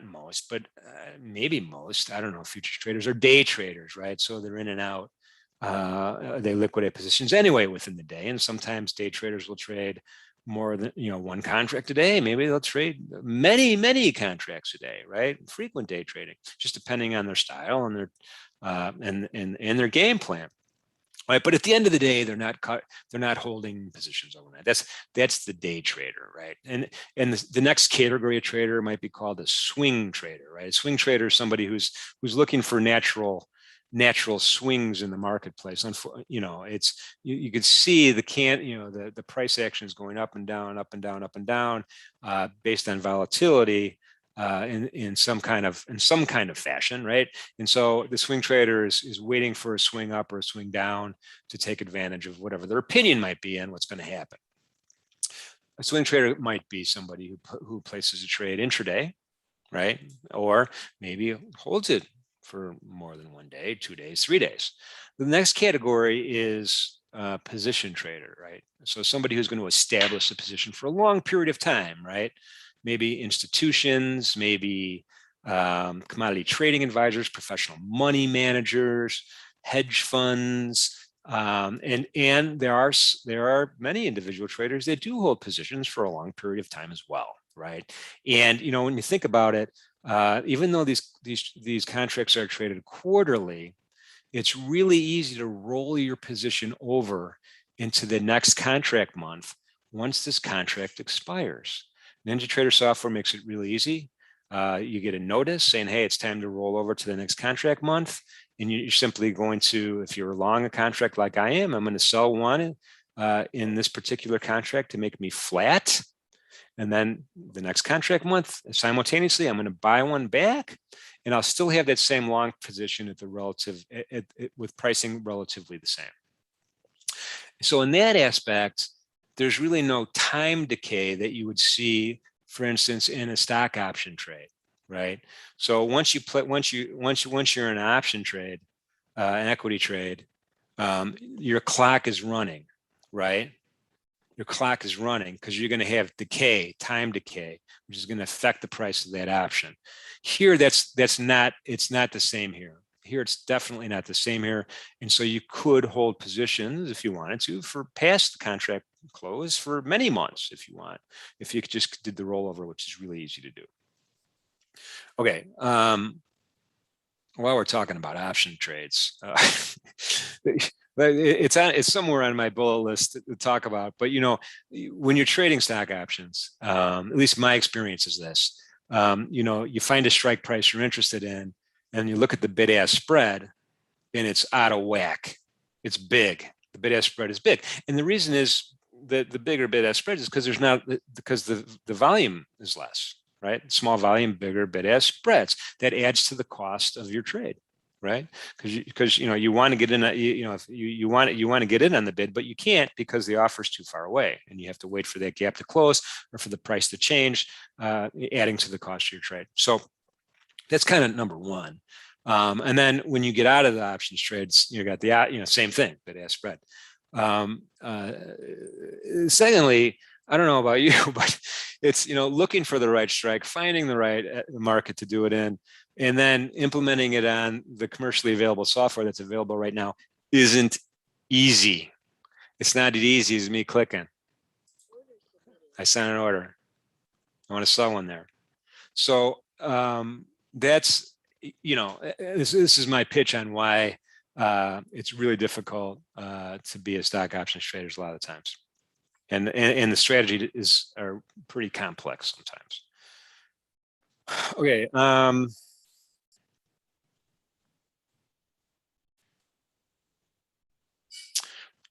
A: most, but maybe most, I don't know, futures traders are day traders, right? So they're in and out. They liquidate positions anyway within the day, and sometimes day traders will trade more than one contract a day. Maybe they'll trade many contracts a day, right? Frequent day trading, just depending on their style and their and their game plan, right? But at the end of the day, they're not holding positions overnight. That's the day trader, right? And the next category of trader might be called a swing trader, right? A swing trader is somebody who's looking for natural swings in the marketplace. It's you could see the price action is going up and down, up and down, up and down, based on volatility in some kind of fashion, right? And so the swing trader is waiting for a swing up or a swing down to take advantage of whatever their opinion might be on what's going to happen. A swing trader might be somebody who places a trade intraday, right? Or maybe holds it for more than 1 day, 2 days, 3 days. The next category is position trader, right? So somebody who's going to establish a position for a long period of time, right? Maybe institutions, maybe commodity trading advisors, professional money managers. hedge funds, and there are many individual traders that do hold positions for a long period of time as well, right? And when you think about it, even though these contracts are traded quarterly, it's really easy to roll your position over into the next contract month once this contract expires. NinjaTrader software makes it really easy. You get a notice saying, hey, it's time to roll over to the next contract month. And you're simply going to, if you're long a contract like I am, I'm going to sell one in this particular contract to make me flat. And then the next contract month, simultaneously, I'm going to buy one back, and I'll still have that same long position at the relative, with pricing relatively the same. So in that aspect, there's really no time decay that you would see, for instance, in a stock option trade, right? So once you're in an option trade, an equity trade, your clock is running, right? Your clock is running because you're going to have time decay, which is going to affect the price of that option. Here, it's not the same here. Here, it's definitely not the same here. And so you could hold positions if you wanted to for past the contract close for many months if you want, if you just did the rollover, which is really easy to do. Okay. While we're talking about option trades, it's somewhere on my bullet list to talk about. But when you're trading stock options, at least my experience is this: you find a strike price you're interested in, and you look at the bid-ask spread, and it's out of whack. It's big. The bid-ask spread is big, and the reason is that the bigger bid-ask spread is because the volume is less. Right, small volume, bigger bid-ask spreads. That adds to the cost of your trade, right? Because you want to get in, if you want to get in on the bid, but you can't because the offer is too far away, and you have to wait for that gap to close or for the price to change, adding to the cost of your trade. So that's kind of number one. And then when you get out of the options trades, you got the same thing, bid-ask spread. Secondly, I don't know about you, but it's, looking for the right strike, finding the right market to do it in, and then implementing it on the commercially available software that's available right now isn't easy. It's not as easy as me clicking. I sent an order. I want to sell one there. So that's, this is my pitch on why it's really difficult to be a stock options trader a lot of times. And the strategy are pretty complex sometimes. Okay.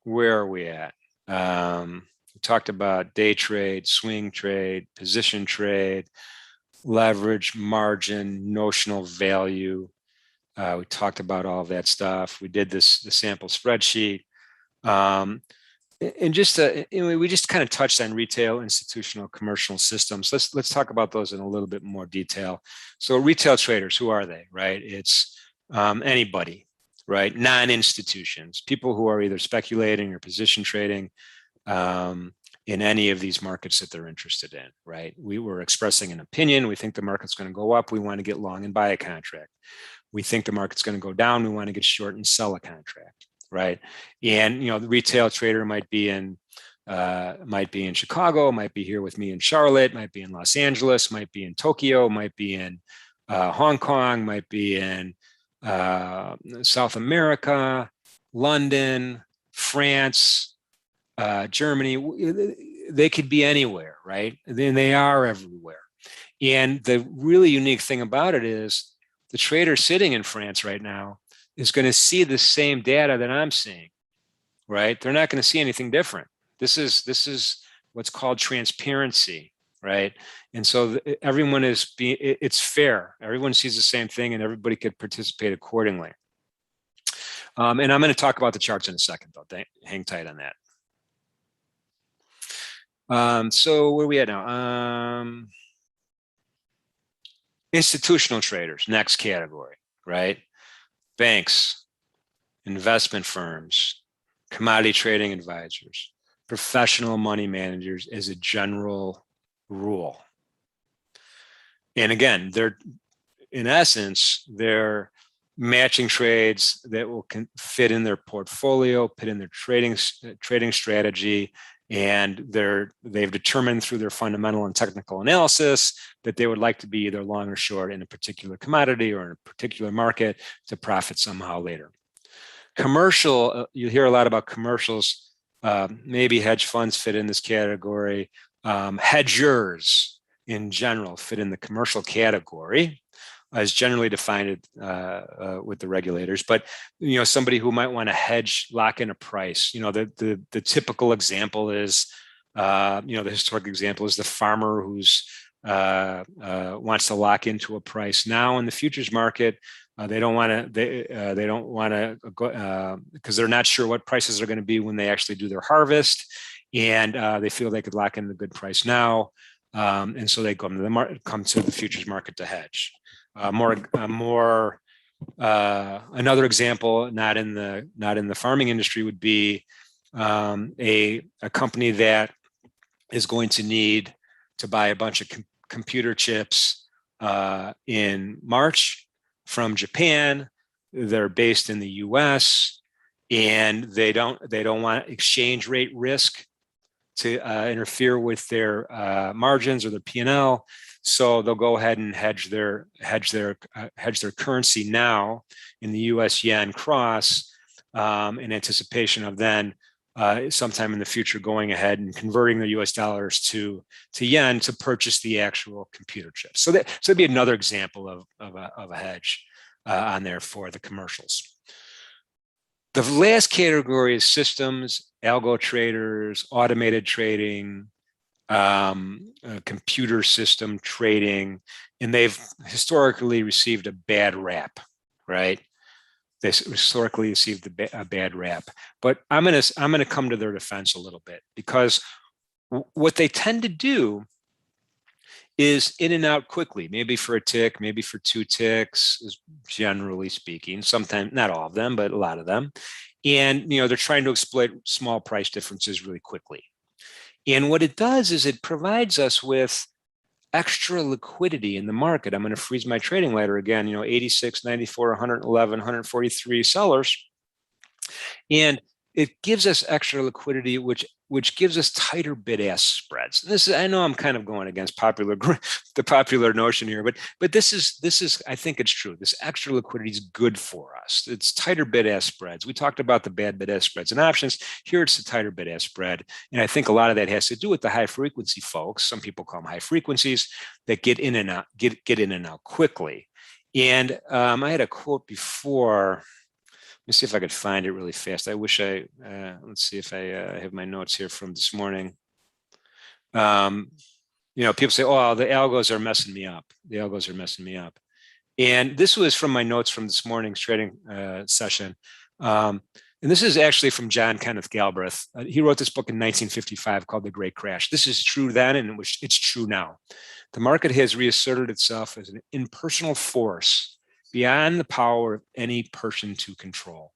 A: Where are we at? We talked about day trade, swing trade, position trade, leverage, margin, notional value. We talked about all of that stuff. We did the sample spreadsheet. And just we just kind of touched on retail, institutional, commercial systems. Let's talk about those in a little bit more detail. So retail traders, who are they, right? It's anybody, right? Non-institutions, people who are either speculating or position trading in any of these markets that they're interested in, right? We were expressing an opinion. We think the market's going to go up. We want to get long and buy a contract. We think the market's going to go down. We want to get short and sell a contract. Right. And, the retail trader might be in Chicago, might be here with me in Charlotte, might be in Los Angeles, might be in Tokyo, might be in Hong Kong, might be in South America, London, France, Germany. They could be anywhere, right? Then they are everywhere. And the really unique thing about it is the trader sitting in France right now is going to see the same data that I'm seeing, right? They're not going to see anything different. This is what's called transparency, right? And so everyone it's fair. Everyone sees the same thing, and everybody could participate accordingly. And I'm going to talk about the charts in a second, though. Hang tight on that. So where are we at now? Institutional traders, next category, right? Banks, investment firms, commodity trading advisors, professional money managers as a general rule. And again, in essence, they're matching trades that will fit in their portfolio, fit in their trading strategy, and they've determined through their fundamental and technical analysis that they would like to be either long or short in a particular commodity or in a particular market to profit somehow later. Commercial, you hear a lot about commercials. Maybe hedge funds fit in this category. Hedgers in general fit in the commercial category, as generally defined with the regulators. But somebody who might want to hedge, lock in a price. The typical example is, the historic example is the farmer who's wants to lock into a price now in the futures market. They don't want to. They don't want to go because they're not sure what prices are going to be when they actually do their harvest, and they feel they could lock in a good price now, and so they come to the futures market to hedge. Another example, not in the farming industry, would be a company that is going to need to buy a bunch of computer chips in March from Japan. They're based in the U.S. and they don't want exchange rate risk to interfere with their margins or their P&L. So they'll go ahead and hedge their currency now in the U.S. yen cross in anticipation of then sometime in the future going ahead and converting the U.S. dollars to yen to purchase the actual computer chips. So that'd be another example of a hedge on there for the commercials. The last category is systems, algo traders, automated trading, computer system trading, and they've historically received a bad rap, right? They historically received a bad rap, but I'm gonna come to their defense a little bit, because what they tend to do is in and out quickly, maybe for a tick, maybe for 2 ticks, generally speaking. Sometimes, not all of them, but a lot of them. And they're trying to exploit small price differences really quickly. And what it does is it provides us with extra liquidity in the market. I'm going to freeze my trading ladder again, 86, 94, 111, 143 sellers. And it gives us extra liquidity, which gives us tighter bid-ask spreads. This is, I know I'm kind of going against the popular notion here, but this is I think it's true. This extra liquidity is good for us. It's tighter bid-ask spreads. We talked about the bad bid-ask spreads and options. Here it's the tighter bid-ask spread, and I think a lot of that has to do with the high frequency folks. Some people call them high frequencies that get in and out, get in and out quickly. And I had a quote before. Let me see if I could find it really fast. I wish let's see if I have my notes here from this morning. People say, oh, the algos are messing me up. The algos are messing me up. And this was from my notes from this morning's trading session. And this is actually from John Kenneth Galbraith. He wrote this book in 1955 called The Great Crash. This is true then, and it's true now. The market has reasserted itself as an impersonal force beyond the power of any person to control.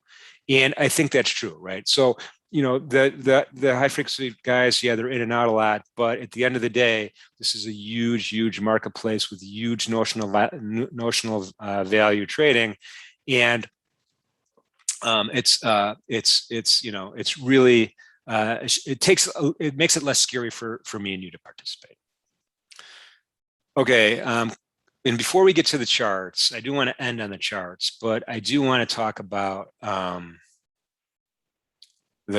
A: And I think that's true, right? So, the high frequency guys, yeah, they're in and out a lot, but at the end of the day, this is a huge marketplace with huge notional value trading. And it's really, it makes it less scary for me and you to participate. Okay. And before we get to the charts, I do want to end on the charts, but I do want to talk about the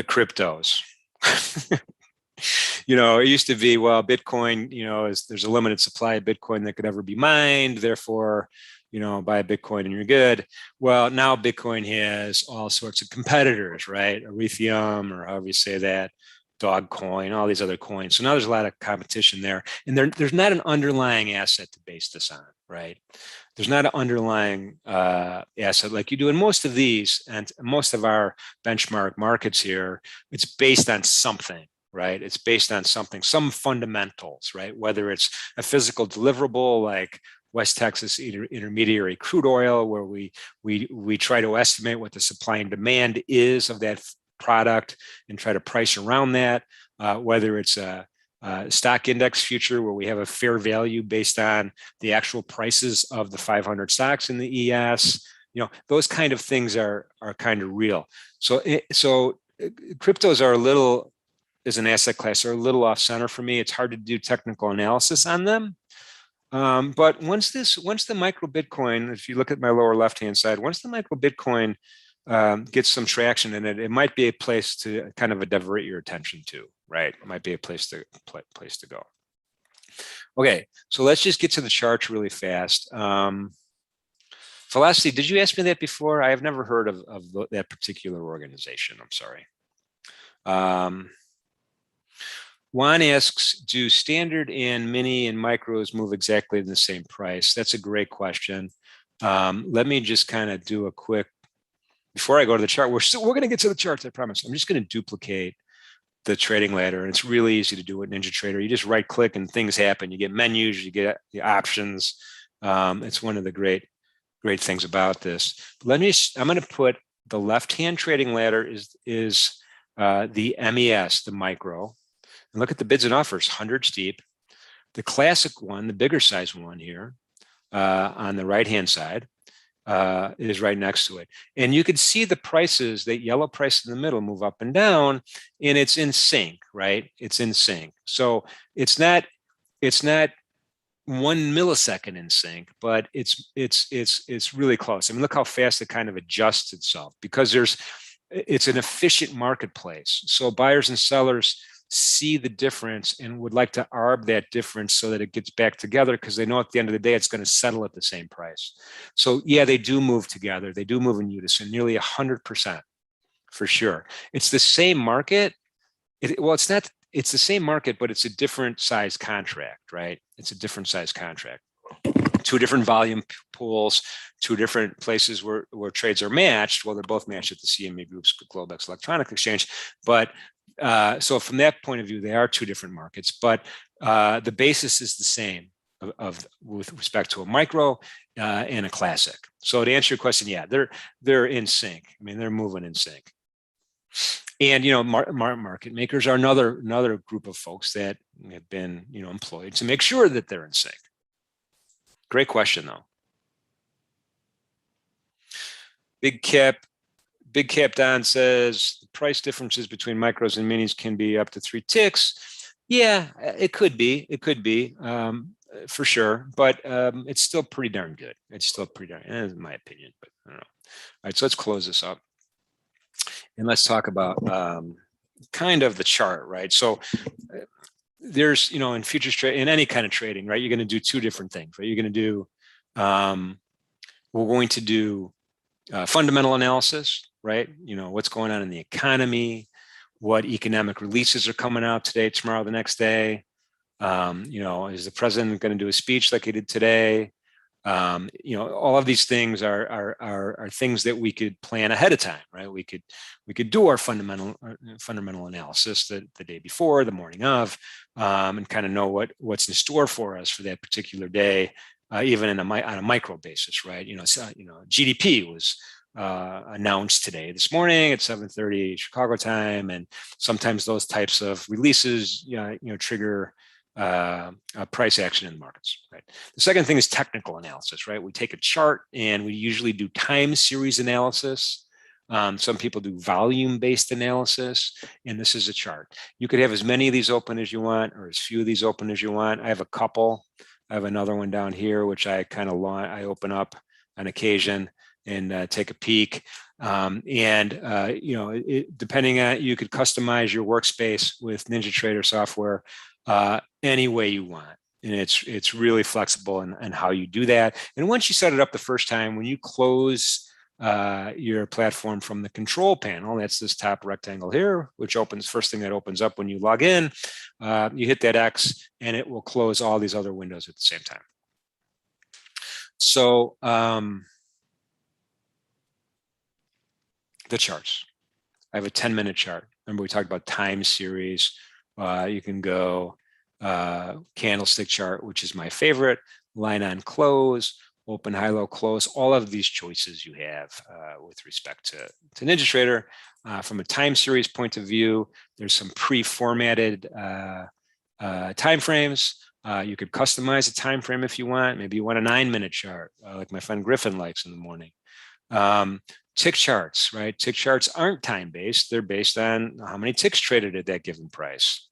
A: cryptos. It used to be, well, Bitcoin, there's a limited supply of Bitcoin that could ever be mined. Therefore, buy a Bitcoin and you're good. Well, now Bitcoin has all sorts of competitors, right? Ethereum, or however you say that, Dogcoin, all these other coins. So now there's a lot of competition there. And there's not an underlying asset to base this on, right? There's not an underlying asset like you do in most of these and most of our benchmark markets here. It's based on something, right? It's based on something, some fundamentals, right? Whether it's a physical deliverable like West Texas Intermediary crude oil, where we try to estimate what the supply and demand is of that product and try to price around that, whether it's a stock index future where we have a fair value based on the actual prices of the 500 stocks in the ES, those kind of things are kind of real. So cryptos are a little, as an asset class, are a little off center for me. It's hard to do technical analysis on them. But once the micro Bitcoin, if you look at my lower left-hand side, once the micro Bitcoin gets some traction in it, it might be a place to kind of divert your attention to, right? It might be a place to go. Okay, so let's just get to the charts really fast. Velocity, did you ask me that before? I have never heard of that particular organization. I'm sorry. Juan asks, do standard and mini and micros move exactly in the same price? That's a great question. Let me just kind of do a quick, before I go to the chart, we're going to get to the charts, I promise. I'm just going to duplicate the trading ladder, and it's really easy to do with NinjaTrader. You just right click and things happen. You get menus, you get the options. It's one of the great things about this. I'm going to put the left-hand trading ladder is the MES, the micro. And look at the bids and offers, 100 steep. The classic one, the bigger size one here on the right-hand side is right next to it. And you could see the prices, that yellow price in the middle, move up and down, and it's in sync, right? It's in sync. So it's not 1 millisecond in sync, but it's really close. I mean, look how fast it kind of adjusts itself, because it's an efficient marketplace. So buyers and sellers see the difference and would like to arb that difference so that it gets back together, because they know at the end of the day it's going to settle at the same price. So yeah, they do move together. They do move in unison, nearly 100% for sure. It's the same market. It's not. It's the same market, but it's a different size contract, right? It's a different size contract. Two different volume pools, two different places where trades are matched. Well, they're both matched at the CME Group's Globex Electronic Exchange, but so from that point of view, they are two different markets, but the basis is the same with respect to a micro and a classic. So to answer your question, yeah, they're in sync. I mean, they're moving in sync. And market makers are another group of folks that have been employed to make sure that they're in sync. Great question, though. Big Cap Don says the price differences between micros and minis can be up to 3 ticks. Yeah, it could be. It could be for sure, but it's still pretty darn good. It's still pretty darn, in my opinion, but I don't know. All right, so let's close this up. And let's talk about kind of the chart, right? So there's, in futures trade, in any kind of trading, right? You're going to do two different things, right? You're going to do, we're going to do fundamental analysis, right? What's going on in the economy, what economic releases are coming out today, tomorrow, the next day. Is the president going to do a speech like he did today? All of these things are things that we could plan ahead of time, right? We could do our fundamental analysis the day before, the morning of, and kind of know what's in store for us for that particular day, even on a micro basis, right? GDP was announced this morning at 7:30 Chicago time, and sometimes those types of releases, trigger price action in the markets, right? The second thing is technical analysis, right? We take a chart and we usually do time series analysis. Some people do volume-based analysis, and this is a chart. You could have as many of these open as you want, or as few of these open as you want. I have a couple. I have another one down here, which I I open up on occasion and take a peek. Depending on, you could customize your workspace with NinjaTrader software any way you want, and it's really flexible in how you do that. And once you set it up the first time, when you close your platform from the control panel, that's this top rectangle here, which opens, first thing that opens up when you log in, you hit that X and it will close all these other windows at the same time. So the charts, I have a 10-minute chart. Remember, we talked about time series. You can go candlestick chart, which is my favorite, line on close, open, high, low, close, all of these choices you have with respect to NinjaTrader. From a time series point of view, there's some pre-formatted time frames. You could customize a time frame if you want. Maybe you want a 9-minute chart, like my friend Griffin likes in the morning. Tick charts, right? Tick charts aren't time-based. They're based on how many ticks traded at that given price.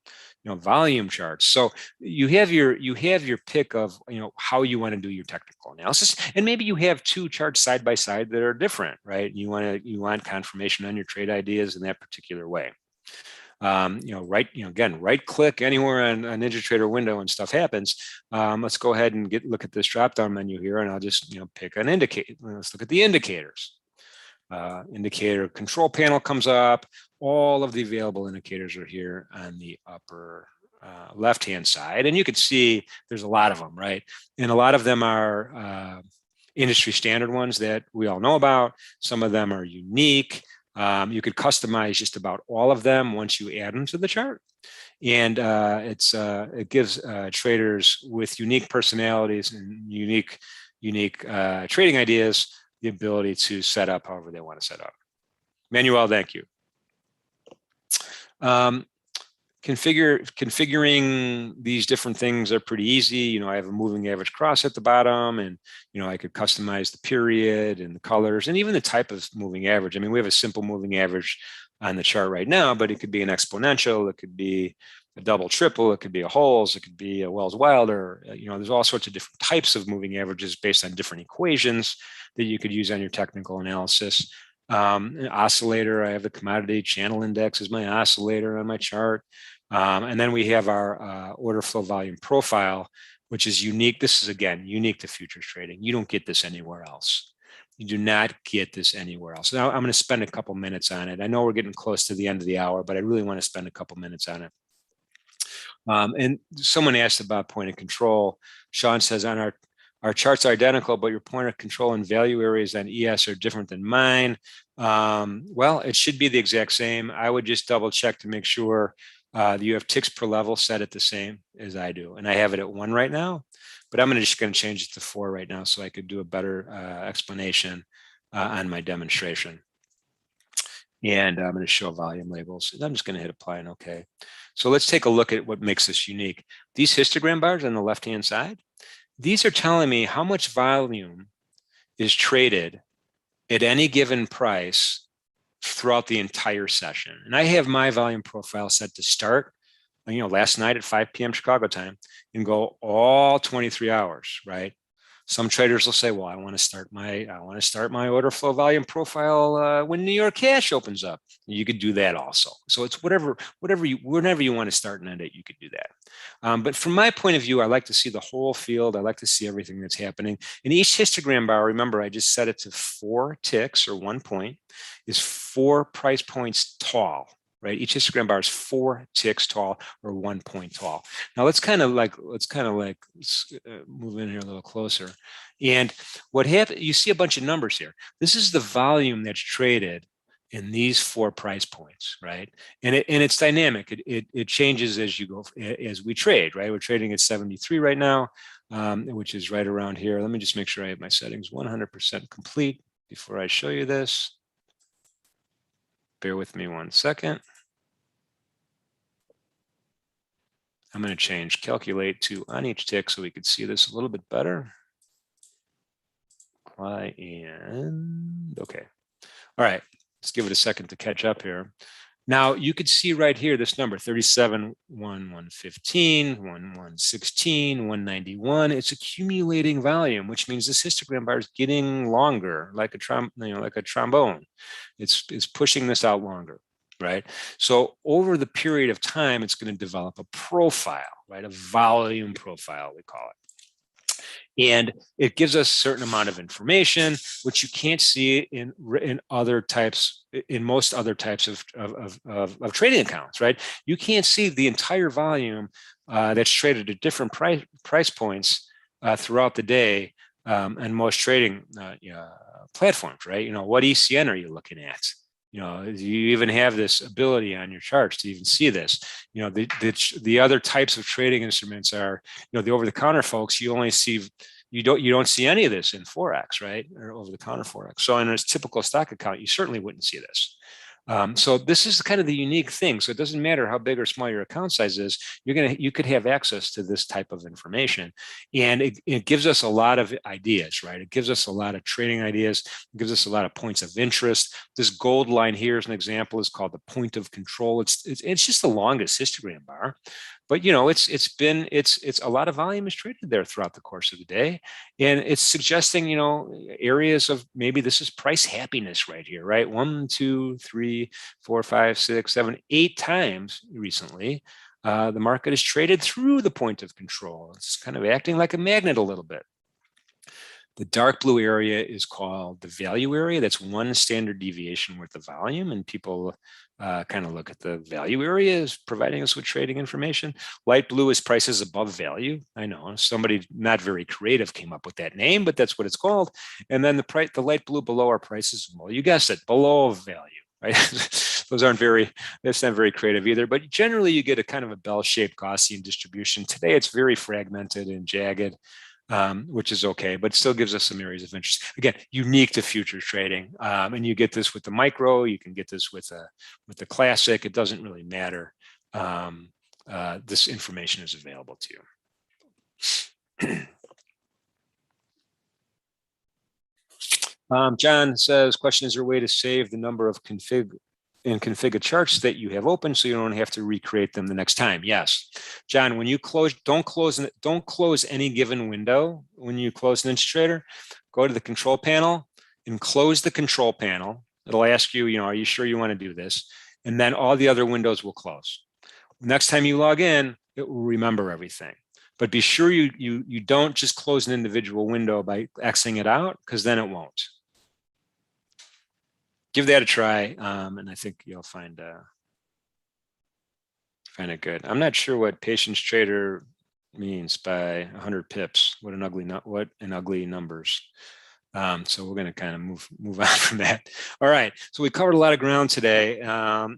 A: Volume charts. So you have your pick of how you want to do your technical analysis, and maybe you have two charts side by side that are different, right? You want confirmation on your trade ideas in that particular way. Right click anywhere on a NinjaTrader window and stuff happens. Let's go ahead and look at this drop down menu here, and I'll just pick an indicator. Let's look at the indicators. Indicator control panel comes up. All of the available indicators are here on the upper left hand side, and you can see there's a lot of them, right? And a lot of them are industry standard ones that we all know about. Some of them are unique. You could customize just about all of them once you add them to the chart, and it gives traders with unique personalities and unique trading ideas the ability to set up however they want to set up. Manuel, thank you. Configuring these different things are pretty easy. I have a moving average cross at the bottom, and I could customize the period and the colors and even the type of moving average. I mean, we have a simple moving average on the chart right now, but it could be an exponential, it could be a double, triple, it could be a Holes, it could be a Wells Wilder. There's all sorts of different types of moving averages based on different equations that you could use on your technical analysis. An oscillator, I have the commodity channel index as my oscillator on my chart. And then we have our order flow volume profile, which is unique. This is, again, unique to futures trading. You don't get this anywhere else. You do not get this anywhere else. Now, I'm going to spend a couple minutes on it. I know we're getting close to the end of the hour, but I really want to spend a couple minutes on it. And someone asked about point of control. Sean says, on our charts are identical, but your point of control and value areas on ES are different than mine. Well, it should be the exact same. I would just double check to make sure you have ticks per level set at the same as I do. And I have it at 1 right now, but I'm just going to change it to 4 right now so I could do a better explanation on my demonstration. And I'm going to show volume labels. And I'm just going to hit apply and OK. So let's take a look at what makes this unique. These histogram bars on the left-hand side, these are telling me how much volume is traded at any given price throughout the entire session. And I have my volume profile set to start, last night at 5 p.m. Chicago time and go all 23 hours, right? Some traders will say, well, I want to start my order flow volume profile when New York cash opens up. You could do that also. So it's whenever you want to start and end it, you could do that. But from my point of view, I like to see the whole field. I like to see everything that's happening. And each histogram bar, remember, I just set it to 4 ticks or 1 point, is 4 price points tall. Right, each histogram bar is 4 ticks tall or 1 point tall. Now let's kind of like move in here a little closer. And what happens? You see a bunch of numbers here. This is the volume that's traded in these 4 price points, right? And it's dynamic. It changes as you go as we trade. Right, we're trading at 73 right now, which is right around here. Let me just make sure I have my settings 100% complete before I show you this. Bear with me 1 second. I'm going to change calculate to on each tick so we could see this a little bit better. Apply and OK. All right, let's give it a second to catch up here. Now you could see right here this number 37, 115, 116, 191. It's accumulating volume, which means this histogram bar is getting longer, like a trombone. It's pushing this out longer, right? So over the period of time, it's going to develop a profile, right? A volume profile, we call it. And it gives us a certain amount of information, which you can't see in other types, in most other types of trading accounts, right? You can't see the entire volume that's traded at different price points throughout the day and most trading platforms, right? What ECN are you looking at? You even have this ability on your charts to even see this. The other types of trading instruments are, the over-the-counter folks. You only see, you don't see any of this in Forex, right, or over-the-counter Forex. So in a typical stock account, you certainly wouldn't see this. So this is kind of the unique thing. So it doesn't matter how big or small your account size is, you could have access to this type of information. And it gives us a lot of ideas, right? It gives us a lot of trading ideas. It gives us a lot of points of interest. This gold line here is an example, is called the point of control. It's just the longest histogram bar. But it's a lot of volume is traded there throughout the course of the day, and it's suggesting areas of maybe this is price happiness right here, right? 1, 2, 3, 4, 5, 6, 7, 8 times recently. The market is traded through the point of control. It's kind of acting like a magnet a little bit. The dark blue area is called the value area. That's 1 standard deviation worth of volume, and people kind of look at the value area as providing us with trading information. Light blue is prices above value. I know somebody not very creative came up with that name, but that's what it's called. And then the light blue below are prices, well, you guessed it, below value, right? Those aren't that's not very creative either, but generally you get a kind of a bell-shaped Gaussian distribution. Today it's very fragmented and jagged. Which is okay, but still gives us some areas of interest. Again, unique to futures trading, and you get this with the micro. You can get this with the classic. It doesn't really matter. This information is available to you. John says, question, is there a way to save the number of configure charts that you have open so you don't have to recreate them the next time? Yes. John, when you don't close any given window. When you close NinjaTrader, go to the control panel and close the control panel. It'll ask you, are you sure you want to do this? And then all the other windows will close. Next time you log in, it will remember everything. But be sure you don't just close an individual window by Xing it out, because then it won't. Give that a try, and I think you'll find it good. I'm not sure what patience trader means by 100 pips. What an ugly numbers. So we're going to kind of move on from that. All right. So we covered a lot of ground today.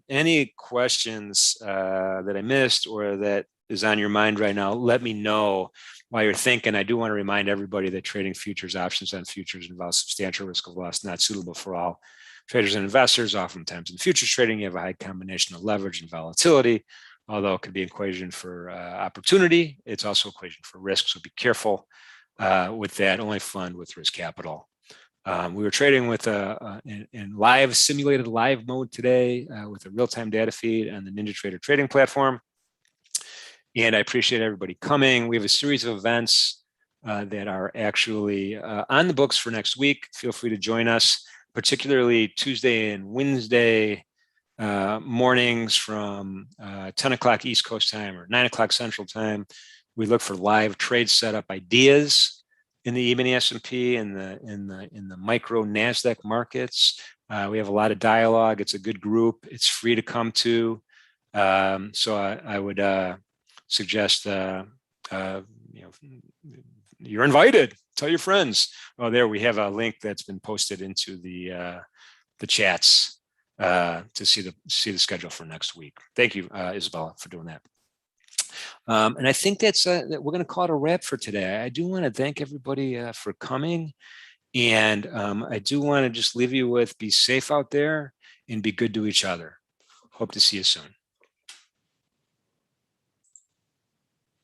A: Any questions that I missed or that is on your mind right now, let me know while you're thinking. I do want to remind everybody that trading futures options on futures involves substantial risk of loss, not suitable for all traders and investors. Oftentimes in futures trading, you have a high combination of leverage and volatility. Although it could be an equation for opportunity, it's also an equation for risk. So be careful with that. Only fund with risk capital. We were trading with in simulated live mode today with a real-time data feed on the NinjaTrader trading platform. And I appreciate everybody coming. We have a series of events that are actually on the books for next week. Feel free to join us, particularly Tuesday and Wednesday mornings from 10 o'clock East Coast time or 9 o'clock Central time. We look for live trade setup ideas in the E-mini S&P and in the micro NASDAQ markets. We have a lot of dialogue. It's a good group. It's free to come to. So I would suggest you're invited. Tell your friends. Oh, there we have a link that's been posted into the chats to see the schedule for next week. Thank you, Isabella, for doing that. And I think that we're going to call it a wrap for today. I do want to thank everybody for coming, and I do want to just leave you with: be safe out there and be good to each other. Hope to see you soon.